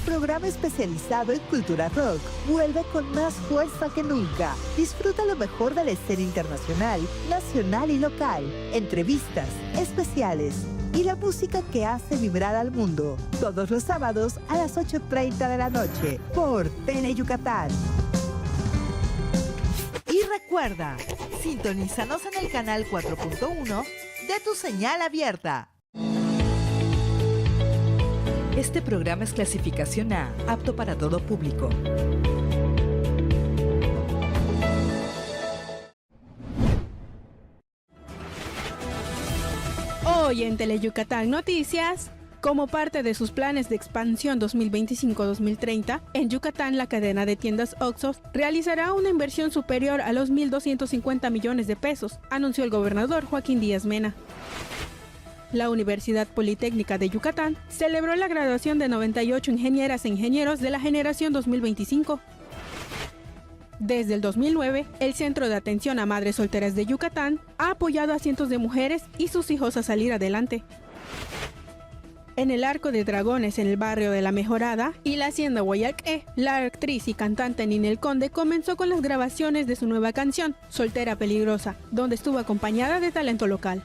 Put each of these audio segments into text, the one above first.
programa especializado en cultura rock vuelve con más fuerza que nunca. Disfruta lo mejor de la escena internacional, nacional y local, entrevistas, especiales y la música que hace vibrar al mundo. Todos los sábados a las 8:30 de la noche por Tele Yucatán. Y recuerda, sintonízanos en el canal 4.1 de tu señal abierta. Este programa es clasificación A, apto para todo público. Hoy en Teleyucatán Noticias, como parte de sus planes de expansión 2025-2030, en Yucatán la cadena de tiendas Oxxo realizará una inversión superior a los 1.250 millones de pesos, anunció el gobernador Joaquín Díaz Mena. La Universidad Politécnica de Yucatán celebró la graduación de 98 ingenieras e ingenieros de la generación 2025. Desde el 2009, el Centro de Atención a Madres Solteras de Yucatán ha apoyado a cientos de mujeres y sus hijos a salir adelante. En el Arco de Dragones, en el barrio de La Mejorada y la Hacienda Guayalqué, la actriz y cantante Ninel Conde comenzó con las grabaciones de su nueva canción, Soltera Peligrosa, donde estuvo acompañada de talento local.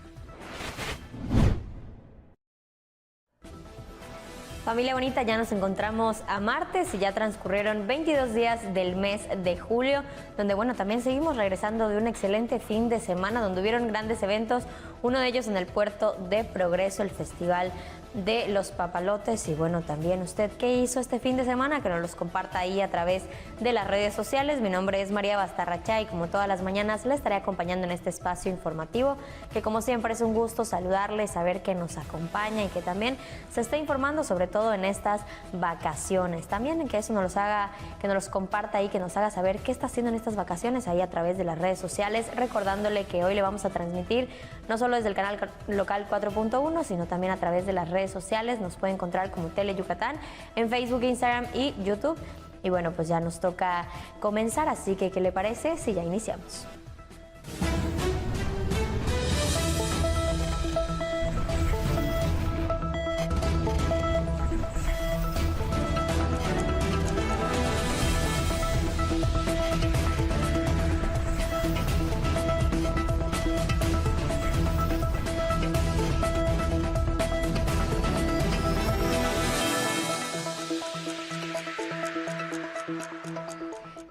Familia bonita, ya nos encontramos a martes y ya transcurrieron 22 días del mes de julio, donde bueno, también seguimos regresando de un excelente fin de semana, donde hubieron grandes eventos, uno de ellos en el Puerto de Progreso, el Festival de los Papalotes. Y bueno, también usted, ¿qué hizo este fin de semana? Que nos los comparta ahí a través de las redes sociales. Mi nombre es María Bastarrachá y como todas las mañanas le estaré acompañando en este espacio informativo, que como siempre es un gusto saludarle, saber que nos acompaña y que también se está informando sobre todo en estas vacaciones. También que eso nos los haga, que nos los comparta ahí, que nos haga saber qué está haciendo en estas vacaciones ahí a través de las redes sociales, recordándole que hoy le vamos a transmitir no solo desde el canal local 4.1, sino también a través de las redes sociales. Nos puede encontrar como Tele Yucatán en Facebook, Instagram y YouTube. Y bueno, pues ya nos toca comenzar, así que ¿qué le parece si ya iniciamos?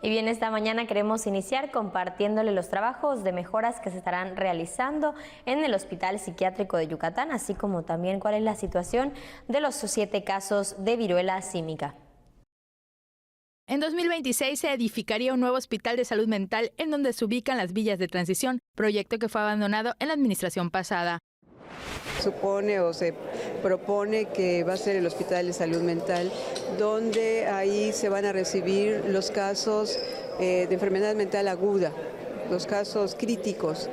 Y bien, esta mañana queremos iniciar compartiéndole los trabajos de mejoras que se estarán realizando en el Hospital Psiquiátrico de Yucatán, así como también cuál es la situación de los 7 casos de viruela símica. En 2026 se edificaría un nuevo hospital de salud mental en donde se ubican las villas de transición, proyecto que fue abandonado en la administración pasada. Supone o se propone que va a ser el Hospital de Salud Mental, donde ahí se van a recibir los casos de enfermedad mental aguda, los casos críticos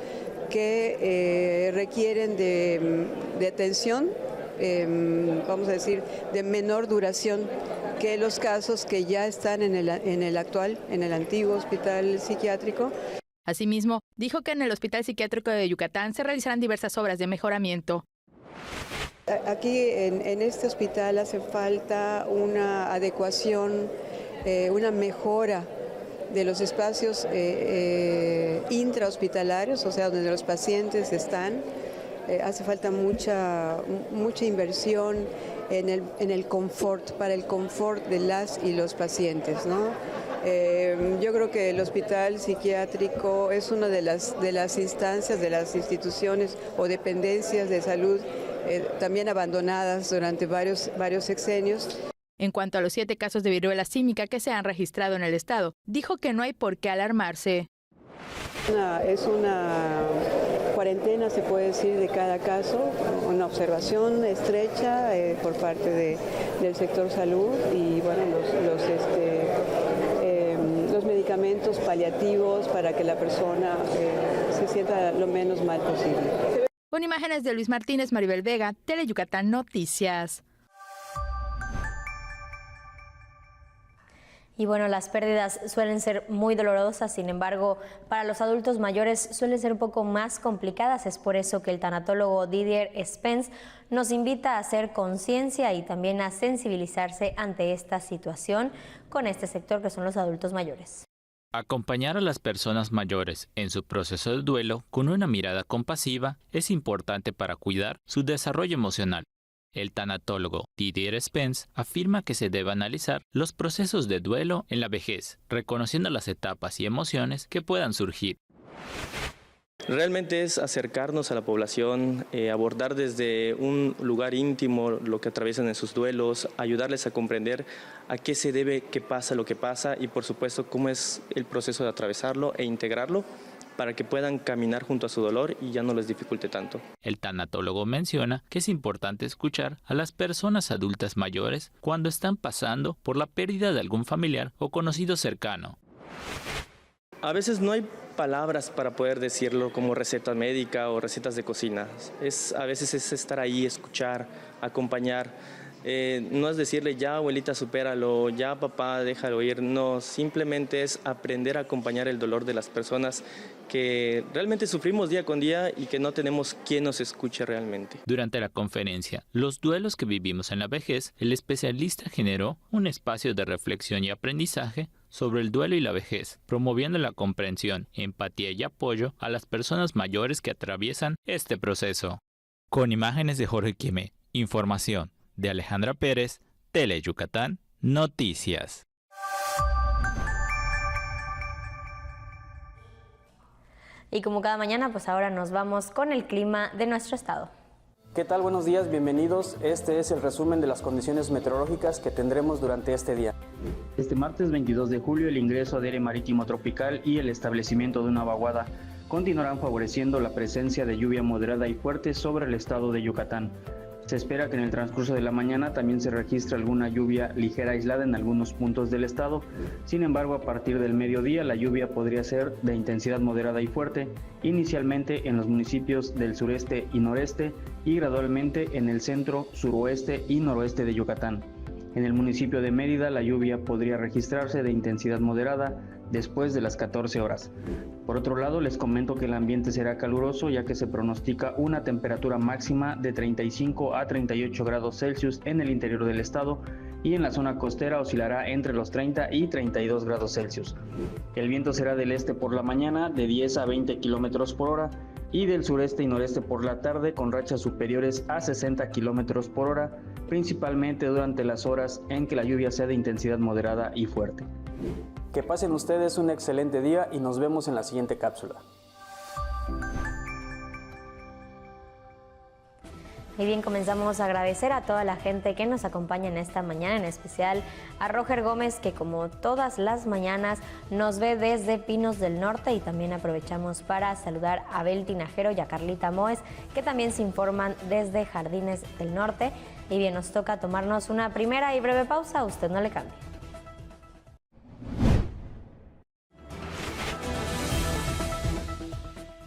que requieren de atención, vamos a decir, de menor duración que los casos que ya están en el antiguo hospital psiquiátrico. Asimismo, dijo que en el Hospital Psiquiátrico de Yucatán se realizarán diversas obras de mejoramiento. Aquí en este hospital hace falta una adecuación, una mejora de los espacios intrahospitalarios, o sea, donde los pacientes están. Hace falta mucha inversión en el confort, para el confort de las y los pacientes, ¿no? Yo creo que el hospital psiquiátrico es una de las instancias, de las instituciones o dependencias de salud también abandonadas durante varios sexenios. En cuanto a los 7 casos de viruela símica que se han registrado en el estado, dijo que no hay por qué alarmarse. Es una cuarentena, se puede decir, de cada caso, una observación estrecha por parte del sector salud y bueno, los medicamentos paliativos para que la persona se sienta lo menos mal posible. Con imágenes de Luis Martínez, Maribel Vega, Tele Yucatán Noticias. Y bueno, las pérdidas suelen ser muy dolorosas, sin embargo, para los adultos mayores suelen ser un poco más complicadas. Es por eso que el tanatólogo Didier Spence nos invita a hacer conciencia y también a sensibilizarse ante esta situación con este sector que son los adultos mayores. Acompañar a las personas mayores en su proceso de duelo con una mirada compasiva es importante para cuidar su desarrollo emocional. El tanatólogo Didier Spence afirma que se debe analizar los procesos de duelo en la vejez, reconociendo las etapas y emociones que puedan surgir. Realmente es acercarnos a la población, abordar desde un lugar íntimo lo que atraviesan en sus duelos, ayudarles a comprender a qué se debe, qué pasa lo que pasa y por supuesto cómo es el proceso de atravesarlo e integrarlo para que puedan caminar junto a su dolor y ya no les dificulte tanto. El tanatólogo menciona que es importante escuchar a las personas adultas mayores cuando están pasando por la pérdida de algún familiar o conocido cercano. A veces no hay palabras para poder decirlo como receta médica o recetas de cocina. A veces es estar ahí, escuchar, acompañar. No es decirle ya abuelita supéralo, ya papá déjalo ir, no, simplemente es aprender a acompañar el dolor de las personas que realmente sufrimos día con día y que no tenemos quien nos escuche realmente. Durante la conferencia Los duelos que vivimos en la vejez, el especialista generó un espacio de reflexión y aprendizaje sobre el duelo y la vejez, promoviendo la comprensión, empatía y apoyo a las personas mayores que atraviesan este proceso. Con imágenes de Jorge Quimé, información de Alejandra Pérez, Tele Yucatán, Noticias. Y como cada mañana, pues ahora nos vamos con el clima de nuestro estado. ¿Qué tal? Buenos días, bienvenidos. Este es el resumen de las condiciones meteorológicas que tendremos durante este día. Este martes 22 de julio, el ingreso de aire marítimo tropical y el establecimiento de una vaguada continuarán favoreciendo la presencia de lluvia moderada y fuerte sobre el estado de Yucatán. Se espera que en el transcurso de la mañana también se registre alguna lluvia ligera aislada en algunos puntos del estado. Sin embargo, a partir del mediodía la lluvia podría ser de intensidad moderada y fuerte, inicialmente en los municipios del sureste y noreste y gradualmente en el centro, suroeste y noroeste de Yucatán. En el municipio de Mérida la lluvia podría registrarse de intensidad moderada después de las 14 horas. Por otro lado, les comento que el ambiente será caluroso ya que se pronostica una temperatura máxima de 35 a 38 grados Celsius en el interior del estado y en la zona costera oscilará entre los 30 y 32 grados Celsius. El viento será del este por la mañana de 10 a 20 kilómetros por hora y del sureste y noreste por la tarde con rachas superiores a 60 kilómetros por hora, principalmente durante las horas en que la lluvia sea de intensidad moderada y fuerte. Que pasen ustedes un excelente día y nos vemos en la siguiente cápsula. Y bien, comenzamos a agradecer a toda la gente que nos acompaña en esta mañana, en especial a Roger Gómez, que como todas las mañanas nos ve desde Pinos del Norte, y también aprovechamos para saludar a Abel Tinajero y a Carlita Moes, que también se informan desde Jardines del Norte. Y bien, nos toca tomarnos una primera y breve pausa, usted no le cambie.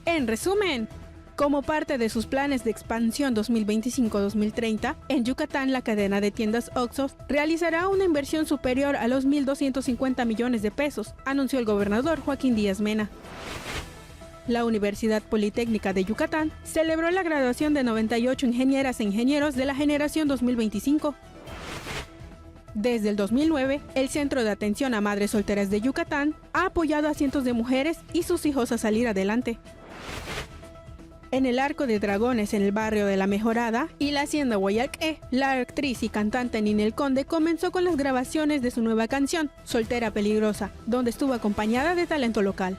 En resumen, como parte de sus planes de expansión 2025-2030, en Yucatán la cadena de tiendas OXXO realizará una inversión superior a los 1.250 millones de pesos, anunció el gobernador Joaquín Díaz Mena. La Universidad Politécnica de Yucatán celebró la graduación de 98 ingenieras e ingenieros de la generación 2025. Desde el 2009, el Centro de Atención a Madres Solteras de Yucatán ha apoyado a cientos de mujeres y sus hijos a salir adelante. En el Arco de Dragones, en el barrio de La Mejorada y la Hacienda Guayalqué, la actriz y cantante Ninel Conde comenzó con las grabaciones de su nueva canción, Soltera Peligrosa, donde estuvo acompañada de talento local.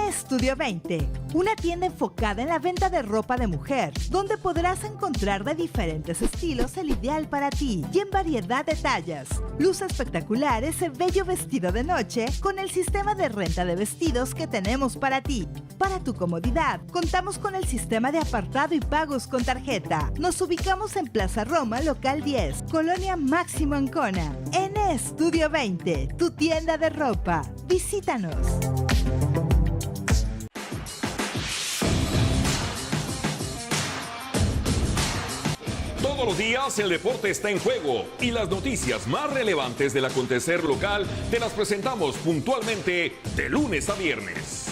Estudio 20, una tienda enfocada en la venta de ropa de mujer, donde podrás encontrar de diferentes estilos el ideal para ti y en variedad de tallas. Luce espectacular ese bello vestido de noche con el sistema de renta de vestidos que tenemos para ti. Para tu comodidad, contamos con el sistema de apartado y pagos con tarjeta. Nos ubicamos en Plaza Roma, local 10, Colonia Máximo Ancona. Estudio 20, tu tienda de ropa. Visítanos. Todos los días el deporte está en juego y las noticias más relevantes del acontecer local te las presentamos puntualmente de lunes a viernes.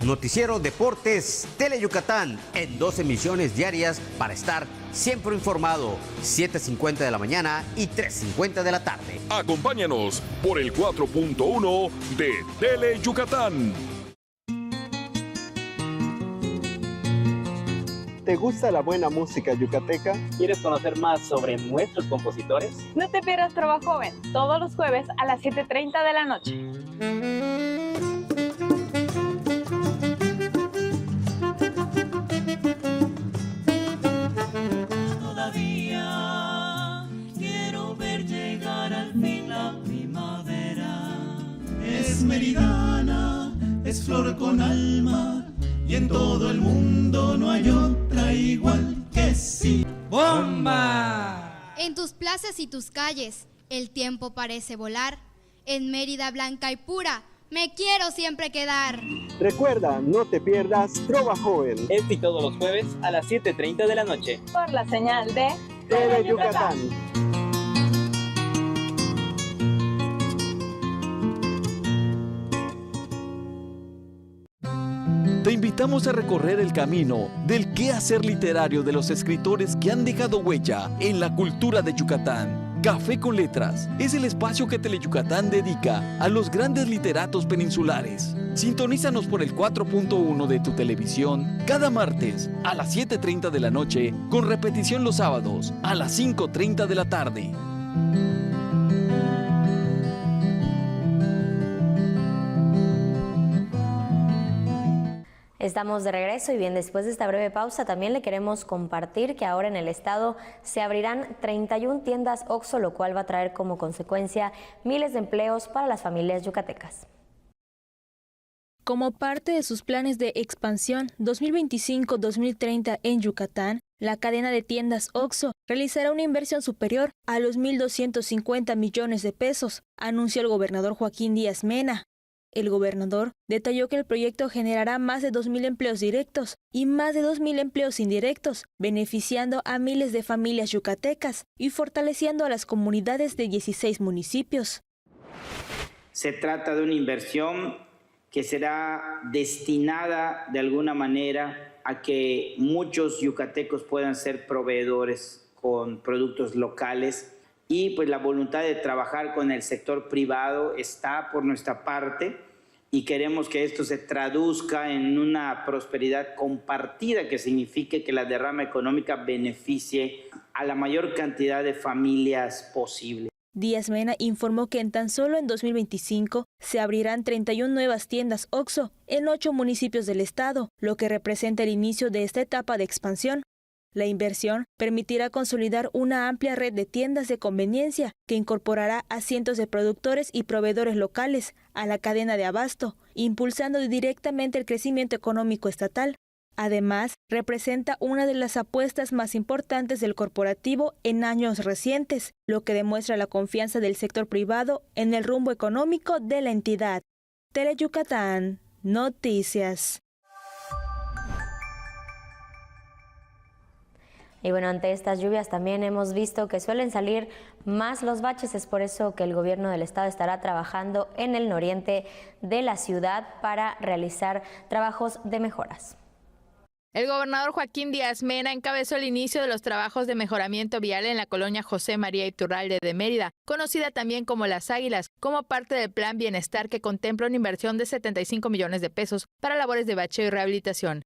Noticiero Deportes Tele Yucatán en 2 emisiones diarias para estar siempre informado, 7:50 de la mañana y 3:50 de la tarde. Acompáñanos por el 4.1 de Tele Yucatán. ¿Te gusta la buena música yucateca? ¿Quieres conocer más sobre nuestros compositores? No te pierdas Trova Joven, todos los jueves a las 7:30 de la noche. Todavía quiero ver llegar al fin la primavera. Es meridana, es flor con alma, y en todo el mundo no hay otra igual que sí. ¡Bomba! En tus plazas y tus calles, el tiempo parece volar. En Mérida blanca y pura, me quiero siempre quedar. Recuerda, no te pierdas Trova Joven. Este y todos los jueves a las 7:30 de la noche. Por la señal de Tele Yucatán. Te invitamos a recorrer el camino del quehacer literario de los escritores que han dejado huella en la cultura de Yucatán. Café con Letras es el espacio que Teleyucatán dedica a los grandes literatos peninsulares. Sintonízanos por el 4.1 de tu televisión cada martes a las 7:30 de la noche, con repetición los sábados a las 5:30 de la tarde. Estamos de regreso y bien, después de esta breve pausa también le queremos compartir que ahora en el estado se abrirán 31 tiendas OXXO, lo cual va a traer como consecuencia miles de empleos para las familias yucatecas. Como parte de sus planes de expansión 2025-2030 en Yucatán, la cadena de tiendas OXXO realizará una inversión superior a los 1.250 millones de pesos, anunció el gobernador Joaquín Díaz Mena. El gobernador detalló que el proyecto generará más de 2.000 empleos directos y más de 2.000 empleos indirectos, beneficiando a miles de familias yucatecas y fortaleciendo a las comunidades de 16 municipios. Se trata de una inversión que será destinada de alguna manera a que muchos yucatecos puedan ser proveedores con productos locales. Y pues la voluntad de trabajar con el sector privado está por nuestra parte y queremos que esto se traduzca en una prosperidad compartida que signifique que la derrama económica beneficie a la mayor cantidad de familias posible. Díaz Mena informó que en tan solo en 2025 se abrirán 31 nuevas tiendas OXXO en 8 municipios del estado, lo que representa el inicio de esta etapa de expansión. La inversión permitirá consolidar una amplia red de tiendas de conveniencia que incorporará a cientos de productores y proveedores locales a la cadena de abasto, impulsando directamente el crecimiento económico estatal. Además, representa una de las apuestas más importantes del corporativo en años recientes, lo que demuestra la confianza del sector privado en el rumbo económico de la entidad. Teleyucatán, Noticias. Y bueno, ante estas lluvias también hemos visto que suelen salir más los baches. Es por eso que el gobierno del estado estará trabajando en el nororiente de la ciudad para realizar trabajos de mejoras. El gobernador Joaquín Díaz Mena encabezó el inicio de los trabajos de mejoramiento vial en la colonia José María Iturralde de Mérida, conocida también como Las Águilas, como parte del Plan Bienestar que contempla una inversión de 75 millones de pesos para labores de bacheo y rehabilitación.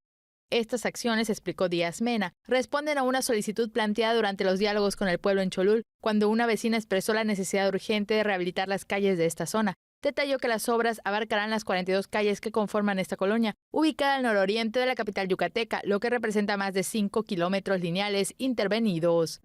Estas acciones, explicó Díaz Mena, responden a una solicitud planteada durante los diálogos con el pueblo en Cholul, cuando una vecina expresó la necesidad urgente de rehabilitar las calles de esta zona. Detalló que las obras abarcarán las 42 calles que conforman esta colonia, ubicada al nororiente de la capital yucateca, lo que representa más de 5 kilómetros lineales intervenidos.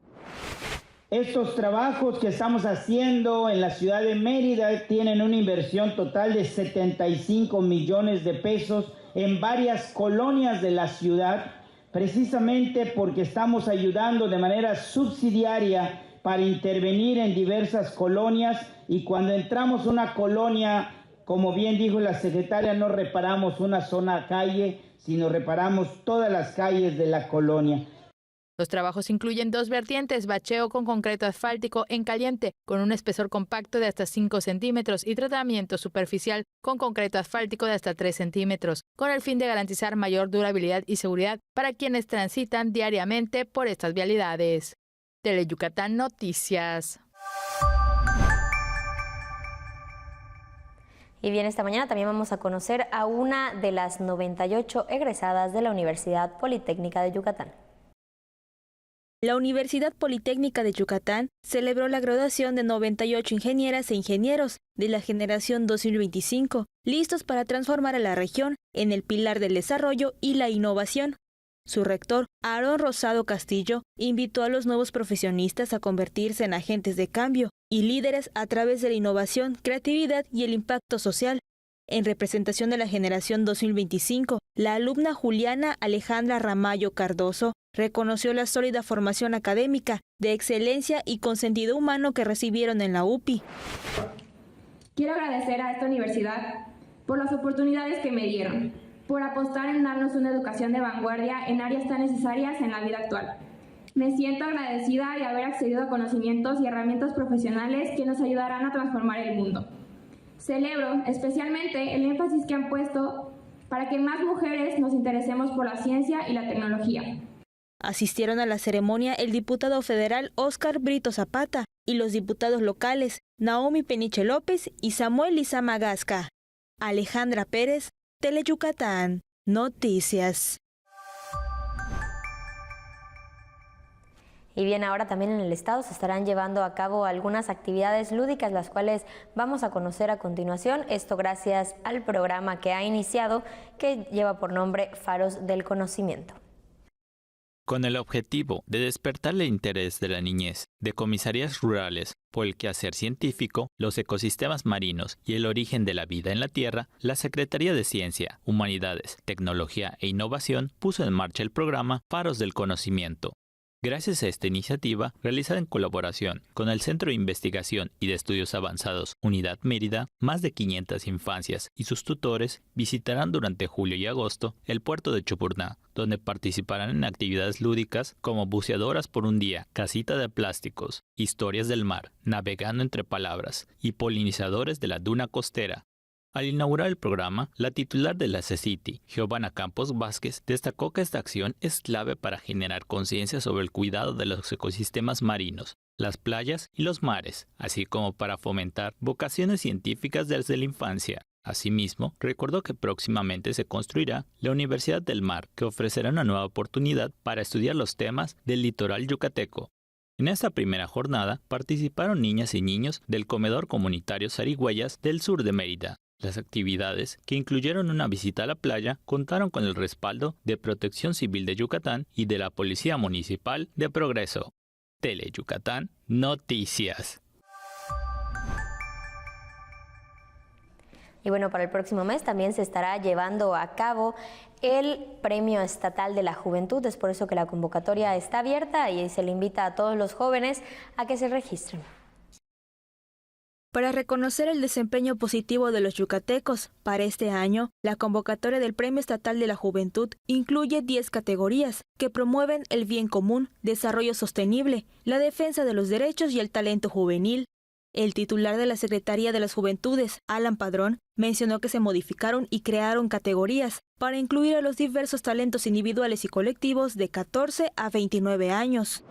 Estos trabajos que estamos haciendo en la ciudad de Mérida tienen una inversión total de 75 millones de pesos en varias colonias de la ciudad, precisamente porque estamos ayudando de manera subsidiaria para intervenir en diversas colonias, y cuando entramos a una colonia Como bien dijo la secretaria, no reparamos una sola calle, sino reparamos todas las calles de la colonia. Los trabajos incluyen 2 vertientes, bacheo con concreto asfáltico en caliente, con un espesor compacto de hasta 5 centímetros y tratamiento superficial con concreto asfáltico de hasta 3 centímetros, con el fin de garantizar mayor durabilidad y seguridad para quienes transitan diariamente por estas vialidades. Teleyucatán Noticias. Y bien, esta mañana también vamos a conocer a una de las 98 egresadas de la Universidad Politécnica de Yucatán. La Universidad Politécnica de Yucatán celebró la graduación de 98 ingenieras e ingenieros de la generación 2025, listos para transformar a la región en el pilar del desarrollo y la innovación. Su rector, Aarón Rosado Castillo, invitó a los nuevos profesionistas a convertirse en agentes de cambio y líderes a través de la innovación, creatividad y el impacto social. En representación de la generación 2025, la alumna Juliana Alejandra Ramallo Cardoso reconoció la sólida formación académica, de excelencia y con sentido humano que recibieron en la UPI. Quiero agradecer a esta universidad por las oportunidades que me dieron, por apostar en darnos una educación de vanguardia en áreas tan necesarias en la vida actual. Me siento agradecida de haber accedido a conocimientos y herramientas profesionales que nos ayudarán a transformar el mundo. Celebro especialmente el énfasis que han puesto para que más mujeres nos interesemos por la ciencia y la tecnología. Asistieron a la ceremonia el diputado federal Óscar Brito Zapata y los diputados locales Naomi Peniche López y Samuel Lizama Gasca. Alejandra Pérez, Teleyucatán Noticias. Y bien, ahora también en el estado se estarán llevando a cabo algunas actividades lúdicas, las cuales vamos a conocer a continuación. Esto gracias al programa que ha iniciado, que lleva por nombre Faros del Conocimiento. Con el objetivo de despertar el interés de la niñez de comisarías rurales por el quehacer científico, los ecosistemas marinos y el origen de la vida en la Tierra, la Secretaría de Ciencia, Humanidades, Tecnología e Innovación puso en marcha el programa Faros del Conocimiento. Gracias a esta iniciativa, realizada en colaboración con el Centro de Investigación y de Estudios Avanzados Unidad Mérida, más de 500 infancias y sus tutores visitarán durante julio y agosto el puerto de Chuburná, donde participarán en actividades lúdicas como buceadoras por un día, casita de plásticos, historias del mar, navegando entre palabras y polinizadores de la duna costera. Al inaugurar el programa, la titular de la CECITI, Giovanna Campos Vázquez, destacó que esta acción es clave para generar conciencia sobre el cuidado de los ecosistemas marinos, las playas y los mares, así como para fomentar vocaciones científicas desde la infancia. Asimismo, recordó que próximamente se construirá la Universidad del Mar, que ofrecerá una nueva oportunidad para estudiar los temas del litoral yucateco. En esta primera jornada participaron niñas y niños del Comedor Comunitario Zarigüeyas del sur de Mérida. Las actividades, que incluyeron una visita a la playa, contaron con el respaldo de Protección Civil de Yucatán y de la Policía Municipal de Progreso. Teleyucatán Noticias. Y bueno, para el próximo mes también se estará llevando a cabo el Premio Estatal de la Juventud. Es por eso que la convocatoria está abierta y se le invita a todos los jóvenes a que se registren. Para reconocer el desempeño positivo de los yucatecos, para este año, la convocatoria del Premio Estatal de la Juventud incluye 10 categorías que promueven el bien común, desarrollo sostenible, la defensa de los derechos y el talento juvenil. El titular de la Secretaría de las Juventudes, Alan Padrón, mencionó que se modificaron y crearon categorías para incluir a los diversos talentos individuales y colectivos de 14 a 29 años.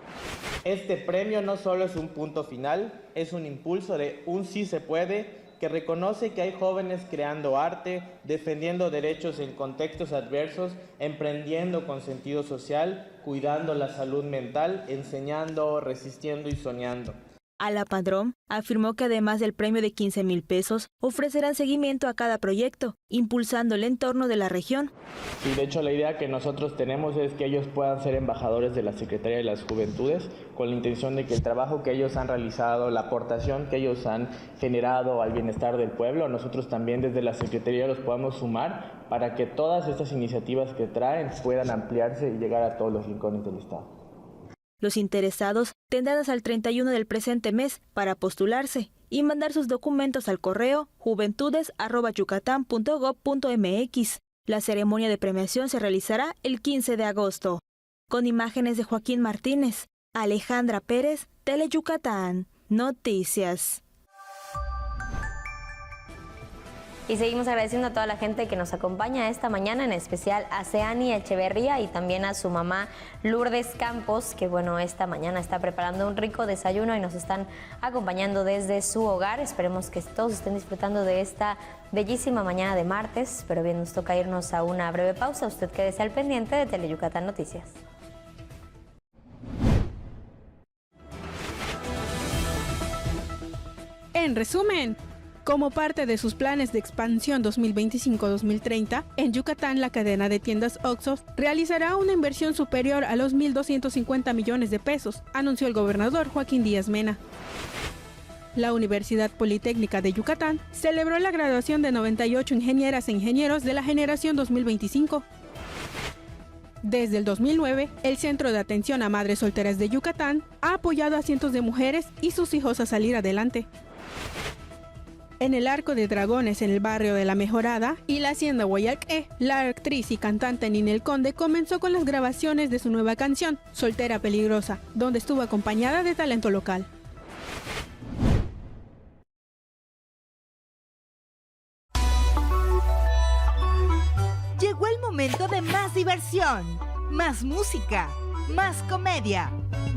Este premio no solo es un punto final, es un impulso de un sí se puede, que reconoce que hay jóvenes creando arte, defendiendo derechos en contextos adversos, emprendiendo con sentido social, cuidando la salud mental, enseñando, resistiendo y soñando. Ala Padrón afirmó que además del premio de 15,000 pesos, ofrecerán seguimiento a cada proyecto, impulsando el entorno de la región. Y de hecho la idea que nosotros tenemos es que ellos puedan ser embajadores de la Secretaría de las Juventudes, con la intención de que el trabajo que ellos han realizado, la aportación que ellos han generado al bienestar del pueblo, nosotros también desde la Secretaría los podamos sumar para que todas estas iniciativas que traen puedan ampliarse y llegar a todos los rincones del Estado. Los interesados tendrán hasta el 31 del presente mes para postularse y mandar sus documentos al correo juventudes@yucatan.gov.mx. La ceremonia de premiación se realizará el 15 de agosto. Con imágenes de Joaquín Martínez, Alejandra Pérez, Teleyucatán Noticias. Y seguimos agradeciendo a toda la gente que nos acompaña esta mañana, en especial a Seani Echeverría y también a su mamá Lourdes Campos, que bueno, esta mañana está preparando un rico desayuno y nos están acompañando desde su hogar. Esperemos que todos estén disfrutando de esta bellísima mañana de martes, pero bien, nos toca irnos a una breve pausa. Usted quédese al pendiente de Teleyucatán Noticias. En resumen, como parte de sus planes de expansión 2025-2030, en Yucatán la cadena de tiendas OXXO realizará una inversión superior a los 1.250 millones de pesos, anunció el gobernador Joaquín Díaz Mena. La Universidad Politécnica de Yucatán celebró la graduación de 98 ingenieras e ingenieros de la generación 2025. Desde el 2009, el Centro de Atención a Madres Solteras de Yucatán ha apoyado a cientos de mujeres y sus hijos a salir adelante. En el Arco de Dragones, en el barrio de La Mejorada y la Hacienda Guayalqué, la actriz y cantante Ninel Conde comenzó con las grabaciones de su nueva canción, Soltera Peligrosa, donde estuvo acompañada de talento local. Llegó el momento de más diversión, más música, más comedia,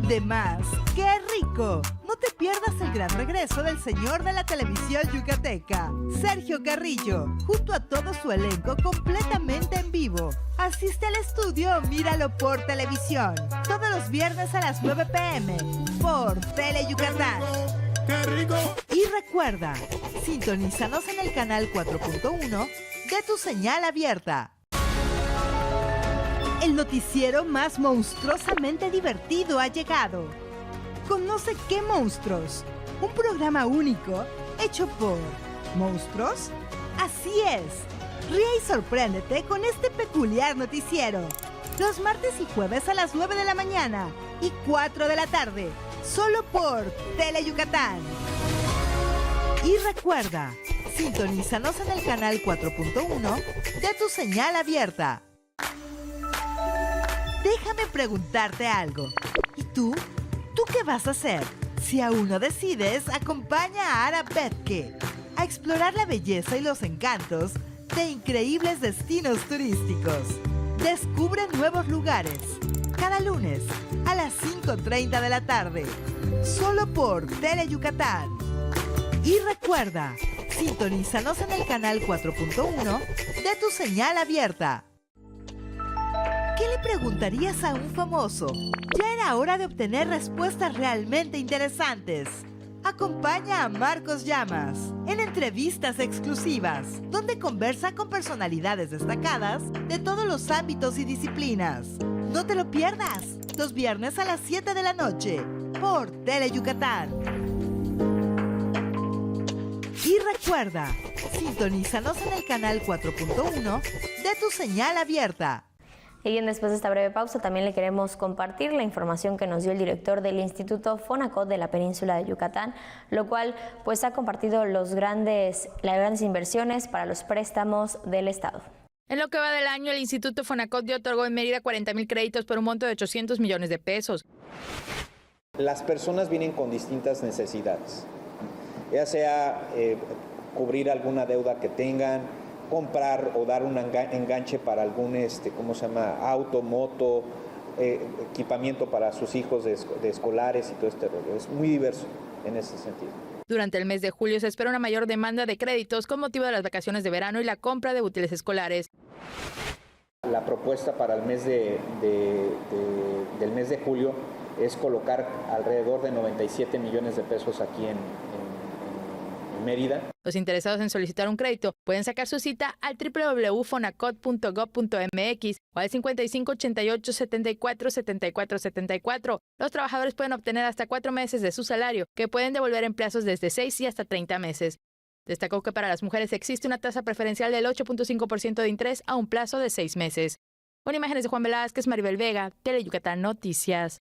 de más. ¡Qué rico! No te pierdas el gran regreso del señor de la televisión yucateca, Sergio Carrillo, junto a todo su elenco completamente en vivo. Asiste al estudio o míralo por televisión, todos los viernes a las 9 p.m. por Teleyucatán. ¡Qué rico! Y recuerda, sintonízanos en el canal 4.1 de tu señal abierta. El noticiero más monstruosamente divertido ha llegado. Conoce qué monstruos, un programa único hecho por monstruos. Así es, ríe y sorpréndete con este peculiar noticiero. Los martes y jueves a las 9 de la mañana y 4 de la tarde, solo por Teleyucatán. Y recuerda, sintonízanos en el canal 4.1 de tu señal abierta. Déjame preguntarte algo. ¿Y tú? ¿Tú qué vas a hacer? Si aún no decides, acompaña a Ara Betke a explorar la belleza y los encantos de increíbles destinos turísticos. Descubre nuevos lugares. Cada lunes a las 5:30 de la tarde. Solo por Teleyucatán. Y recuerda, sintonízanos en el canal 4.1 de tu señal abierta. ¿Qué le preguntarías a un famoso? Ya era hora de obtener respuestas realmente interesantes. Acompaña a Marcos Llamas en entrevistas exclusivas, donde conversa con personalidades destacadas de todos los ámbitos y disciplinas. No te lo pierdas, los viernes a las 7 de la noche, por Teleyucatán. Y recuerda, sintonízanos en el canal 4.1 de tu señal abierta. Y bien, después de esta breve pausa también le queremos compartir la información que nos dio el director del Instituto Fonacot de la península de Yucatán, lo cual pues ha compartido las grandes inversiones para los préstamos del Estado. En lo que va del año, el Instituto Fonacot ya otorgó en Mérida 40,000 créditos por un monto de 800 millones de pesos. Las personas vienen con distintas necesidades, ya sea cubrir alguna deuda que tengan, comprar o dar un enganche para algún auto, moto, equipamiento para sus hijos de escolares y todo este rollo. Es muy diverso en ese sentido. Durante el mes de julio se espera una mayor demanda de créditos con motivo de las vacaciones de verano y la compra de útiles escolares. La propuesta para el mes del mes de julio es colocar alrededor de 97 millones de pesos aquí en Mérida. Los interesados en solicitar un crédito pueden sacar su cita al www.fonacot.gov.mx o al 5588-74-74-74. Los trabajadores pueden obtener hasta 4 meses de su salario, que pueden devolver en plazos desde 6 y hasta 30 meses. Destacó que para las mujeres existe una tasa preferencial del 8.5% de interés a un plazo de 6 meses. Con imágenes de Juan Velázquez, Maribel Vega, Teleyucatán Noticias.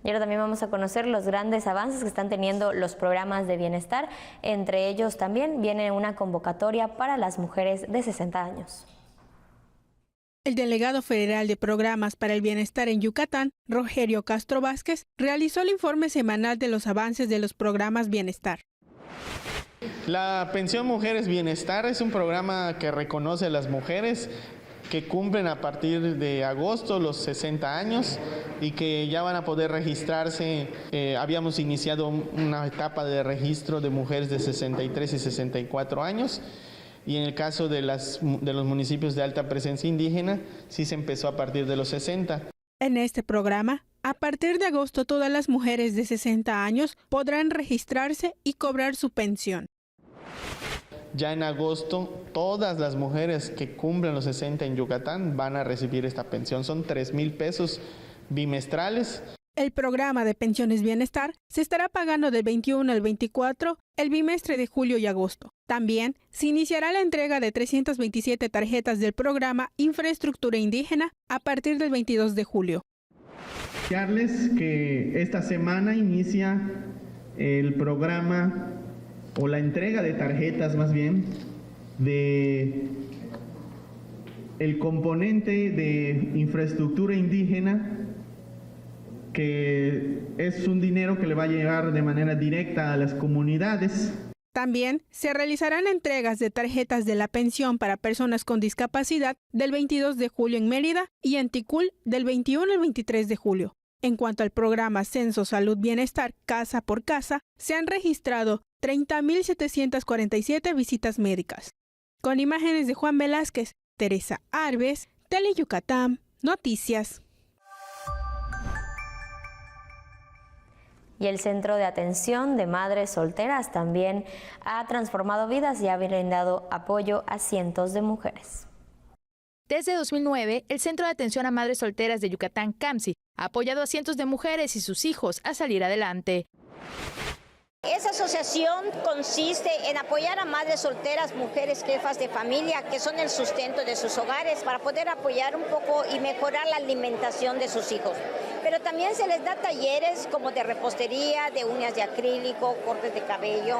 Y ahora también vamos a conocer los grandes avances que están teniendo los programas de bienestar. Entre ellos también viene una convocatoria para las mujeres de 60 años. El delegado federal de Programas para el Bienestar en Yucatán, Rogerio Castro Vázquez, realizó el informe semanal de los avances de los programas Bienestar. La Pensión Mujeres Bienestar es un programa que reconoce a las mujeres que cumplen a partir de agosto los 60 años y que ya van a poder registrarse. Habíamos iniciado una etapa de registro de mujeres de 63 y 64 años. Y en el caso de los municipios de alta presencia indígena, sí se empezó a partir de los 60. En este programa, a partir de agosto, todas las mujeres de 60 años podrán registrarse y cobrar su pensión. Ya en agosto, todas las mujeres que cumplen los 60 en Yucatán van a recibir esta pensión. Son 3,000 pesos bimestrales. El programa de pensiones bienestar se estará pagando del 21 al 24 el bimestre de julio y agosto. También se iniciará la entrega de 327 tarjetas del programa Infraestructura Indígena a partir del 22 de julio. Anunciarles que esta semana inicia el programa o la entrega de tarjetas más bien de el componente de infraestructura indígena, que es un dinero que le va a llegar de manera directa a las comunidades. También se realizarán entregas de tarjetas de la pensión para personas con discapacidad del 22 de julio en Mérida y en Ticul del 21 al 23 de julio. En cuanto al programa Censo Salud Bienestar Casa por Casa, se han registrado 30.747 visitas médicas. Con imágenes de Juan Velázquez, Teresa Arbes, Tele Yucatán, Noticias. Y el Centro de Atención de Madres Solteras también ha transformado vidas y ha brindado apoyo a cientos de mujeres. Desde 2009, el Centro de Atención a Madres Solteras de Yucatán, CAMSI, ha apoyado a cientos de mujeres y sus hijos a salir adelante. Esa asociación consiste en apoyar a madres solteras, mujeres jefas de familia, que son el sustento de sus hogares, para poder apoyar un poco y mejorar la alimentación de sus hijos. Pero también se les da talleres como de repostería, de uñas de acrílico, cortes de cabello,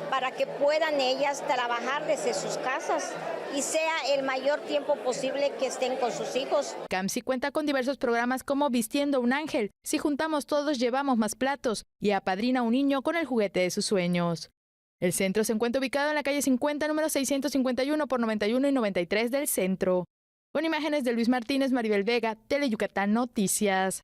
para que puedan ellas trabajar desde sus casas y sea el mayor tiempo posible que estén con sus hijos. CAMSI cuenta con diversos programas como Vistiendo un Ángel, Si juntamos todos llevamos más platos, y Apadrina a un niño con el juguete de sus sueños. El centro se encuentra ubicado en la calle 50, número 651 por 91 y 93 del centro. Con imágenes de Luis Martínez, Maribel Vega, Tele Yucatán Noticias.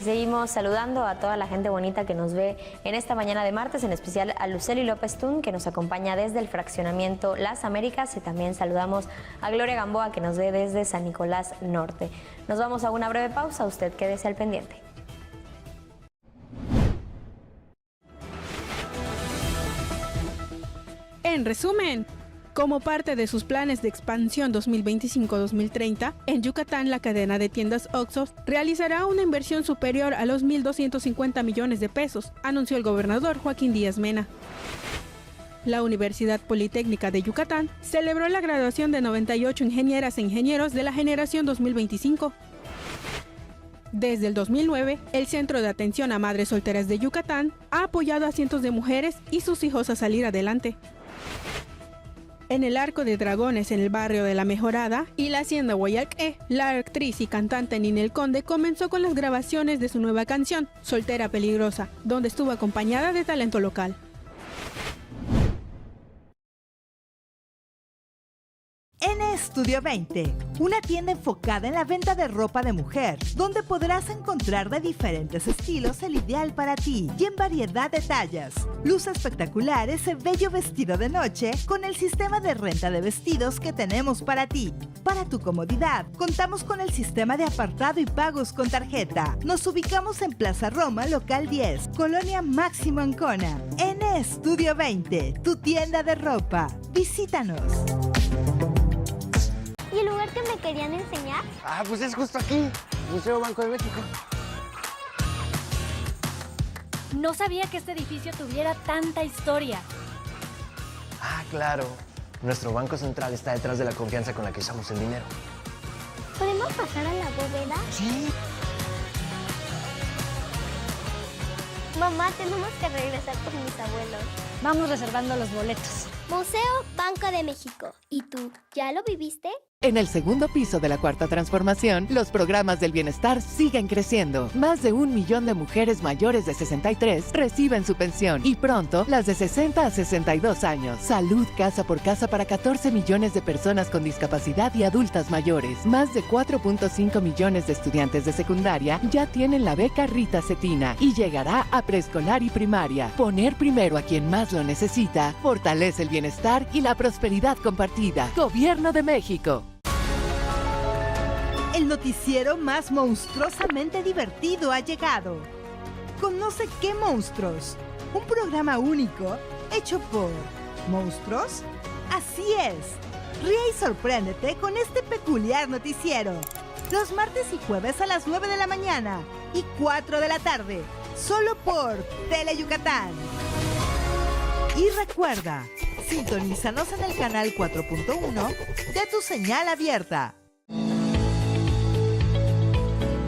Seguimos saludando a toda la gente bonita que nos ve en esta mañana de martes, en especial a Luceli López Tún, que nos acompaña desde el fraccionamiento Las Américas, y también saludamos a Gloria Gamboa, que nos ve desde San Nicolás Norte. Nos vamos a una breve pausa, usted quédese al pendiente. En resumen, como parte de sus planes de expansión 2025-2030, en Yucatán la cadena de tiendas Oxxo realizará una inversión superior a los 1.250 millones de pesos, anunció el gobernador Joaquín Díaz Mena. La Universidad Politécnica de Yucatán celebró la graduación de 98 ingenieras e ingenieros de la generación 2025. Desde el 2009, el Centro de Atención a Madres Solteras de Yucatán ha apoyado a cientos de mujeres y sus hijos a salir adelante. En el Arco de Dragones, en el barrio de La Mejorada y la Hacienda Guayalqué, la actriz y cantante Ninel Conde comenzó con las grabaciones de su nueva canción, Soltera Peligrosa, donde estuvo acompañada de talento local. Estudio 20, una tienda enfocada en la venta de ropa de mujer, donde podrás encontrar de diferentes estilos el ideal para ti y en variedad de tallas. Luce espectacular ese bello vestido de noche con el sistema de renta de vestidos que tenemos para ti. Para tu comodidad, contamos con el sistema de apartado y pagos con tarjeta. Nos ubicamos en Plaza Roma, local 10, Colonia Máximo Ancona. Estudio 20, tu tienda de ropa. Visítanos. ¿Y el lugar que me querían enseñar? Pues es justo aquí, Museo Banco de México. No sabía que este edificio tuviera tanta historia. Claro. Nuestro Banco Central está detrás de la confianza con la que usamos el dinero. ¿Podemos pasar a la bóveda? Sí. Mamá, tenemos que regresar por mis abuelos. Vamos reservando los boletos. Museo Banco de México. ¿Y tú, ya lo viviste? En el segundo piso de la Cuarta Transformación, los programas del bienestar siguen creciendo. Más de 1 millón de mujeres mayores de 63 reciben su pensión y pronto las de 60 a 62 años. Salud casa por casa para 14 millones de personas con discapacidad y adultas mayores. Más de 4.5 millones de estudiantes de secundaria ya tienen la beca Rita Cetina y llegará a preescolar y primaria. Poner primero a quien más lo necesita fortalece el bienestar y la prosperidad compartida. Gobierno de México. El noticiero más monstruosamente divertido ha llegado. Conoce qué monstruos. Un programa único hecho por monstruos. Así es. Ríe y sorpréndete con este peculiar noticiero. Los martes y jueves a las 9 de la mañana y 4 de la tarde. Solo por Tele Yucatán. Y recuerda, sintonízanos en el canal 4.1 de tu señal abierta.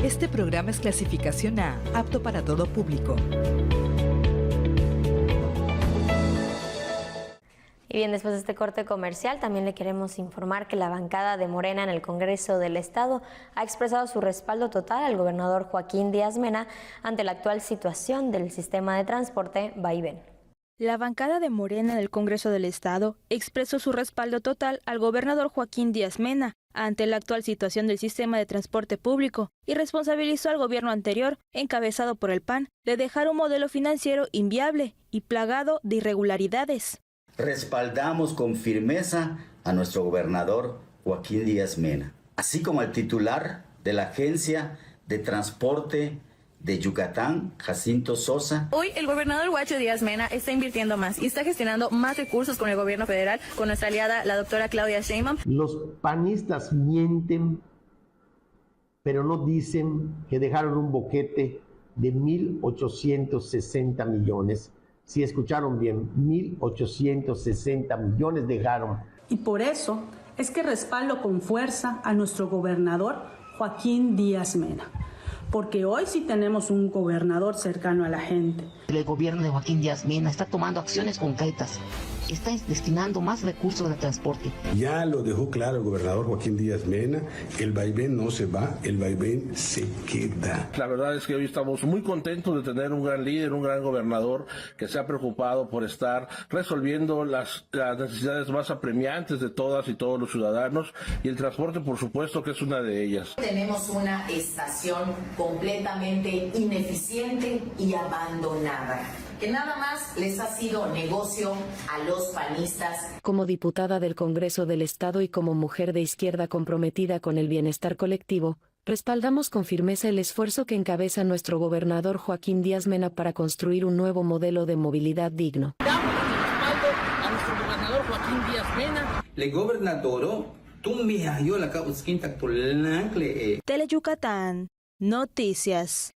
Este programa es clasificación A, apto para todo público. Y bien, después de este corte comercial, también le queremos informar que la bancada de Morena en el Congreso del Estado ha expresado su respaldo total al gobernador Joaquín Díaz Mena ante la actual situación del sistema de transporte vaivén. La bancada de Morena en el Congreso del Estado expresó su respaldo total al gobernador Joaquín Díaz Mena ante la actual situación del sistema de transporte público y responsabilizó al gobierno anterior, encabezado por el PAN, de dejar un modelo financiero inviable y plagado de irregularidades. Respaldamos con firmeza a nuestro gobernador Joaquín Díaz Mena, así como al titular de la Agencia de Transporte de Yucatán, Jacinto Sosa. Hoy el gobernador Joaquín Díaz Mena está invirtiendo más y está gestionando más recursos con el gobierno federal, con nuestra aliada, la doctora Claudia Sheinbaum. Los panistas mienten, pero no dicen que dejaron un boquete de 1.860 millones. Si escucharon bien, 1.860 millones dejaron. Y por eso es que respaldo con fuerza a nuestro gobernador Joaquín Díaz Mena. Porque hoy sí tenemos un gobernador cercano a la gente. El gobierno de Joaquín Díaz Mena está tomando acciones concretas, está destinando más recursos al transporte. Ya lo dejó claro el gobernador Joaquín Díaz Mena, el vaivén no se va, el vaivén se queda. La verdad es que hoy estamos muy contentos de tener un gran líder, un gran gobernador que se ha preocupado por estar resolviendo las necesidades más apremiantes de todas y todos los ciudadanos, y el transporte, por supuesto, que es una de ellas. Tenemos una estación completamente ineficiente y abandonada, que nada más les ha sido negocio a los panistas. Como diputada del Congreso del Estado y como mujer de izquierda comprometida con el bienestar colectivo, respaldamos con firmeza el esfuerzo que encabeza nuestro gobernador Joaquín Díaz Mena para construir un nuevo modelo de movilidad digno. Damos respaldo a nuestro gobernador Joaquín Díaz Mena. Le gobernador, Tele Yucatán, noticias.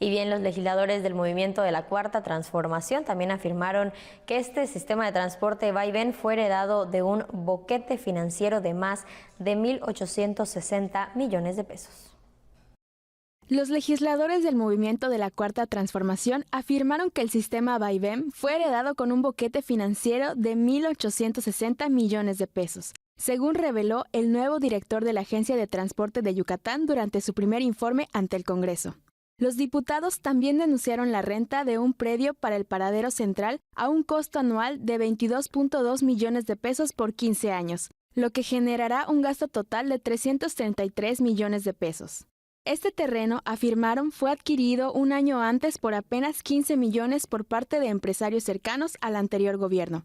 Y bien, los legisladores del movimiento de la Cuarta Transformación también afirmaron que este sistema de transporte vaivén fue heredado de un boquete financiero de más de 1.860 millones de pesos. Los legisladores del movimiento de la Cuarta Transformación afirmaron que el sistema vaivén fue heredado con un boquete financiero de 1.860 millones de pesos, según reveló el nuevo director de la Agencia de Transporte de Yucatán durante su primer informe ante el Congreso. Los diputados también denunciaron la renta de un predio para el paradero central a un costo anual de 22.2 millones de pesos por 15 años, lo que generará un gasto total de 333 millones de pesos. Este terreno, afirmaron, fue adquirido un año antes por apenas 15 millones por parte de empresarios cercanos al anterior gobierno.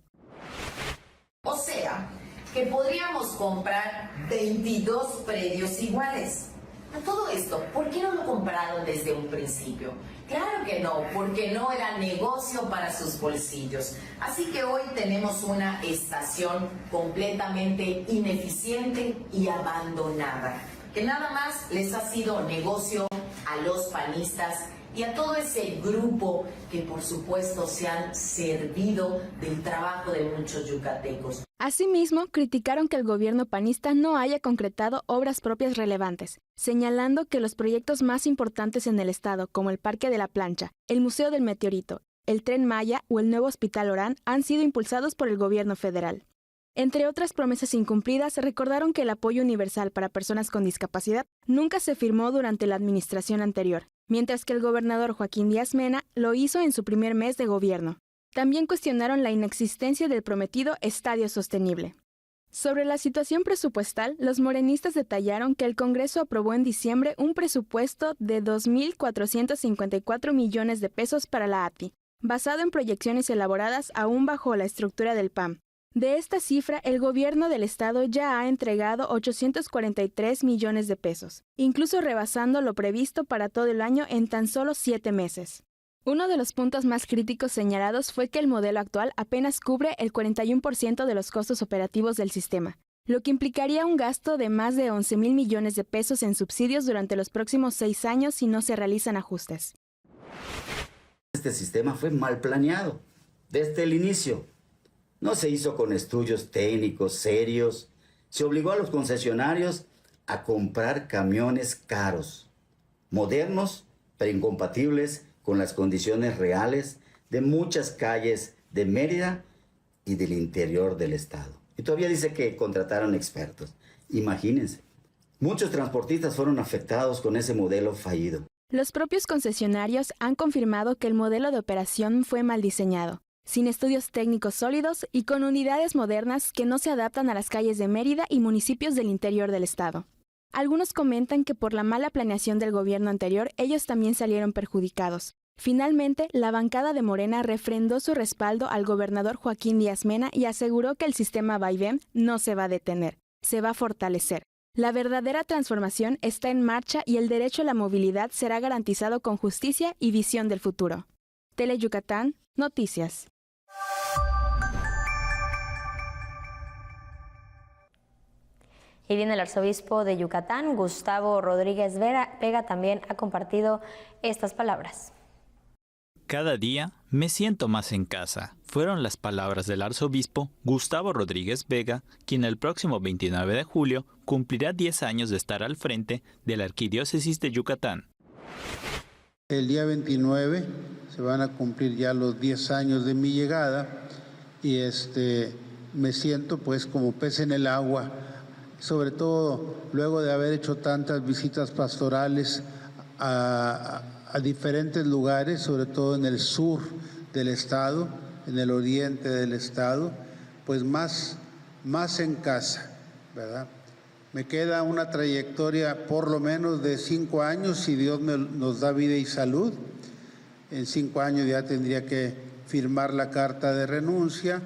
O sea, que podríamos comprar 22 predios iguales. A todo esto, ¿por qué no lo compraron desde un principio? Claro que no, porque no era negocio para sus bolsillos. Así que hoy tenemos una estación completamente ineficiente y abandonada, que nada más les ha sido negocio a los panistas y a todo ese grupo que por supuesto se han servido del trabajo de muchos yucatecos. Asimismo, criticaron que el gobierno panista no haya concretado obras propias relevantes, señalando que los proyectos más importantes en el estado, como el Parque de la Plancha, el Museo del Meteorito, el Tren Maya o el nuevo Hospital Orán, han sido impulsados por el gobierno federal. Entre otras promesas incumplidas, recordaron que el apoyo universal para personas con discapacidad nunca se firmó durante la administración anterior, mientras que el gobernador Joaquín Díaz Mena lo hizo en su primer mes de gobierno. También cuestionaron la inexistencia del prometido estadio sostenible. Sobre la situación presupuestal, los morenistas detallaron que el Congreso aprobó en diciembre un presupuesto de 2.454 millones de pesos para la ATI, basado en proyecciones elaboradas aún bajo la estructura del PAM. De esta cifra, el gobierno del estado ya ha entregado 843 millones de pesos, incluso rebasando lo previsto para todo el año en tan solo 7 meses. Uno de los puntos más críticos señalados fue que el modelo actual apenas cubre el 41% de los costos operativos del sistema, lo que implicaría un gasto de más de 11,000 millones de pesos en subsidios durante los próximos 6 años si no se realizan ajustes. Este sistema fue mal planeado desde el inicio. No se hizo con estudios técnicos serios. Se obligó a los concesionarios a comprar camiones caros, modernos, pero incompatibles con las condiciones reales de muchas calles de Mérida y del interior del estado. Y todavía dice que contrataron expertos. Imagínense, muchos transportistas fueron afectados con ese modelo fallido. Los propios concesionarios han confirmado que el modelo de operación fue mal diseñado, sin estudios técnicos sólidos y con unidades modernas que no se adaptan a las calles de Mérida y municipios del interior del estado. Algunos comentan que por la mala planeación del gobierno anterior, ellos también salieron perjudicados. Finalmente, la bancada de Morena refrendó su respaldo al gobernador Joaquín Díaz Mena y aseguró que el sistema vaivén no se va a detener, se va a fortalecer. La verdadera transformación está en marcha y el derecho a la movilidad será garantizado con justicia y visión del futuro. Tele Yucatán, Noticias. Y bien, el arzobispo de Yucatán, Gustavo Rodríguez Vega, también ha compartido estas palabras. Cada día me siento más en casa. Fueron las palabras del arzobispo Gustavo Rodríguez Vega, quien el próximo 29 de julio cumplirá 10 años de estar al frente de la Arquidiócesis de Yucatán. El día 29 se van a cumplir ya los 10 años de mi llegada y me siento pues como pez en el agua, sobre todo luego de haber hecho tantas visitas pastorales a diferentes lugares, sobre todo en el sur del estado, en el oriente del estado, pues más en casa, ¿verdad? Me queda una trayectoria por lo menos de 5 años, si Dios nos da vida y salud. En 5 años ya tendría que firmar la carta de renuncia,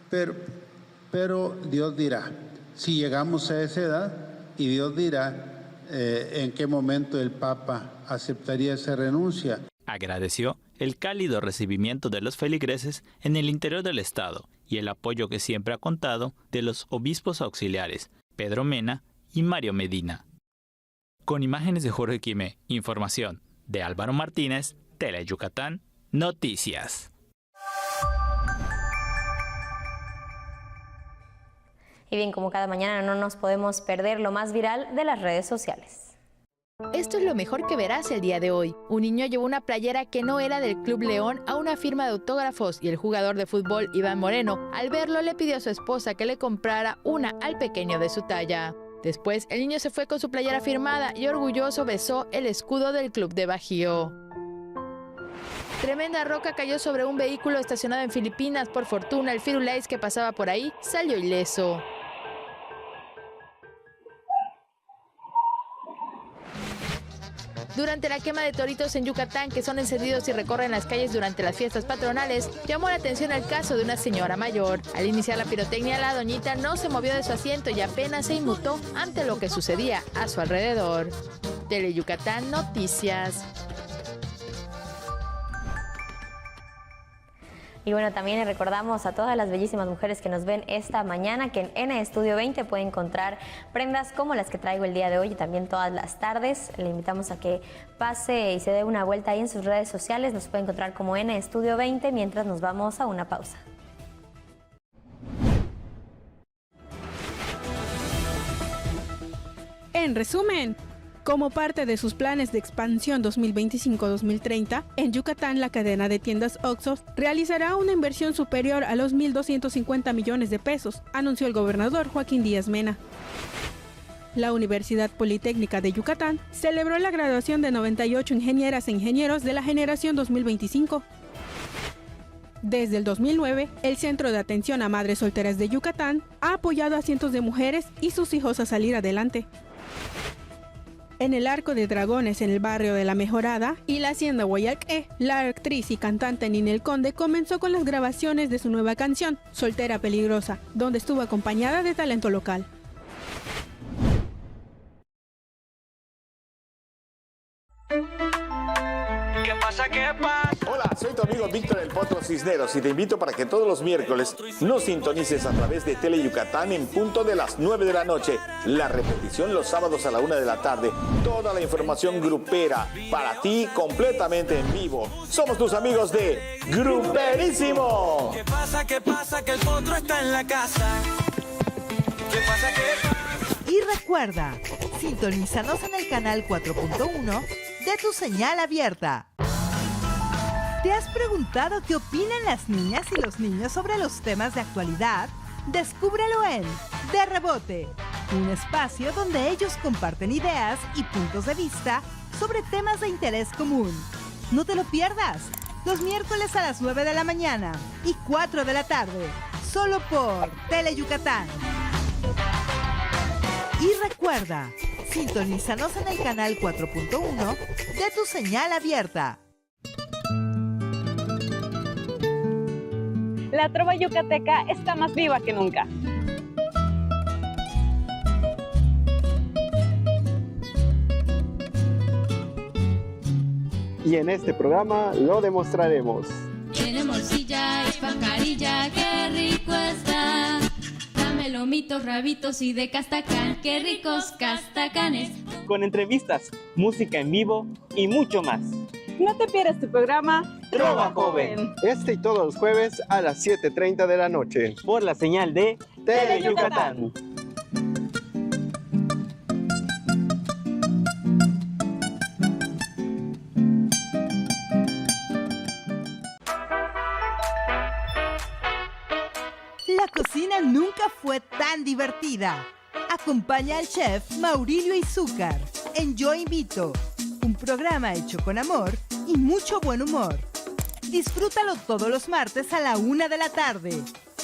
pero Dios dirá, si llegamos a esa edad, y Dios dirá en qué momento el Papa aceptaría esa renuncia. Agradeció el cálido recibimiento de los feligreses en el interior del estado y el apoyo que siempre ha contado de los obispos auxiliares, Pedro Mena y Mario Medina. Con imágenes de Jorge Quimé, información de Álvaro Martínez, Tele Yucatán, Noticias. Y bien, como cada mañana no nos podemos perder lo más viral de las redes sociales. Esto es lo mejor que verás el día de hoy. Un niño llevó una playera que no era del Club León a una firma de autógrafos y el jugador de fútbol Iván Moreno, al verlo, le pidió a su esposa que le comprara una al pequeño de su talla. Después, el niño se fue con su playera firmada y orgulloso besó el escudo del Club de Bajío. Tremenda roca cayó sobre un vehículo estacionado en Filipinas. Por fortuna, el Firulais que pasaba por ahí salió ileso. Durante la quema de toritos en Yucatán, que son encendidos y recorren las calles durante las fiestas patronales, llamó la atención el caso de una señora mayor. Al iniciar la pirotecnia, la doñita no se movió de su asiento y apenas se inmutó ante lo que sucedía a su alrededor. Tele Yucatán, Noticias. Y bueno, también le recordamos a todas las bellísimas mujeres que nos ven esta mañana que en N Estudio 20 puede encontrar prendas como las que traigo el día de hoy y también todas las tardes. Le invitamos a que pase y se dé una vuelta ahí en sus redes sociales. Nos puede encontrar como N Estudio 20 mientras nos vamos a una pausa. En resumen, como parte de sus planes de expansión 2025-2030, en Yucatán la cadena de tiendas OXXO realizará una inversión superior a los 1.250 millones de pesos, anunció el gobernador Joaquín Díaz Mena. La Universidad Politécnica de Yucatán celebró la graduación de 98 ingenieras e ingenieros de la generación 2025. Desde el 2009, el Centro de Atención a Madres Solteras de Yucatán ha apoyado a cientos de mujeres y sus hijos a salir adelante. En el Arco de Dragones, en el barrio de La Mejorada y la Hacienda Guayalqué, la actriz y cantante Ninel Conde comenzó con las grabaciones de su nueva canción, Soltera Peligrosa, donde estuvo acompañada de talento local. ¿Qué pasa? ¿Qué pasa? Hola, soy tu amigo Víctor El Potro Cisneros y te invito para que todos los miércoles nos sintonices a través de Tele Yucatán en punto de las 9 de la noche. La repetición los sábados a la 1 de la tarde. Toda la información grupera para ti completamente en vivo. Somos tus amigos de Gruperísimo. ¿Qué pasa? ¿Qué pasa? Que el Potro está en la casa. ¿Qué pasa? ¿Qué pasa? Y recuerda, sintonízanos en el canal 4.1 de tu señal abierta. ¿Te has preguntado qué opinan las niñas y los niños sobre los temas de actualidad? Descúbrelo en De Rebote, un espacio donde ellos comparten ideas y puntos de vista sobre temas de interés común. No te lo pierdas, los miércoles a las 9 de la mañana y 4 de la tarde, solo por Tele Yucatán. Y recuerda, sintonízanos en el canal 4.1 de tu señal abierta. La trova yucateca está más viva que nunca. Y en este programa lo demostraremos. Tiene morcilla y pajarilla, qué rico está. Dame lomitos, rabitos y de castacán, qué ricos castacanes. Con entrevistas, música en vivo y mucho más. No te pierdas tu programa Trova Joven. Este y todos los jueves a las 7:30 de la noche. Por la señal de Tele Yucatán. La cocina nunca fue tan divertida. Acompaña al chef Maurilio Izúcar en Yo Invito, un programa hecho con amor y mucho buen humor. Disfrútalo todos los martes a la 1 de la tarde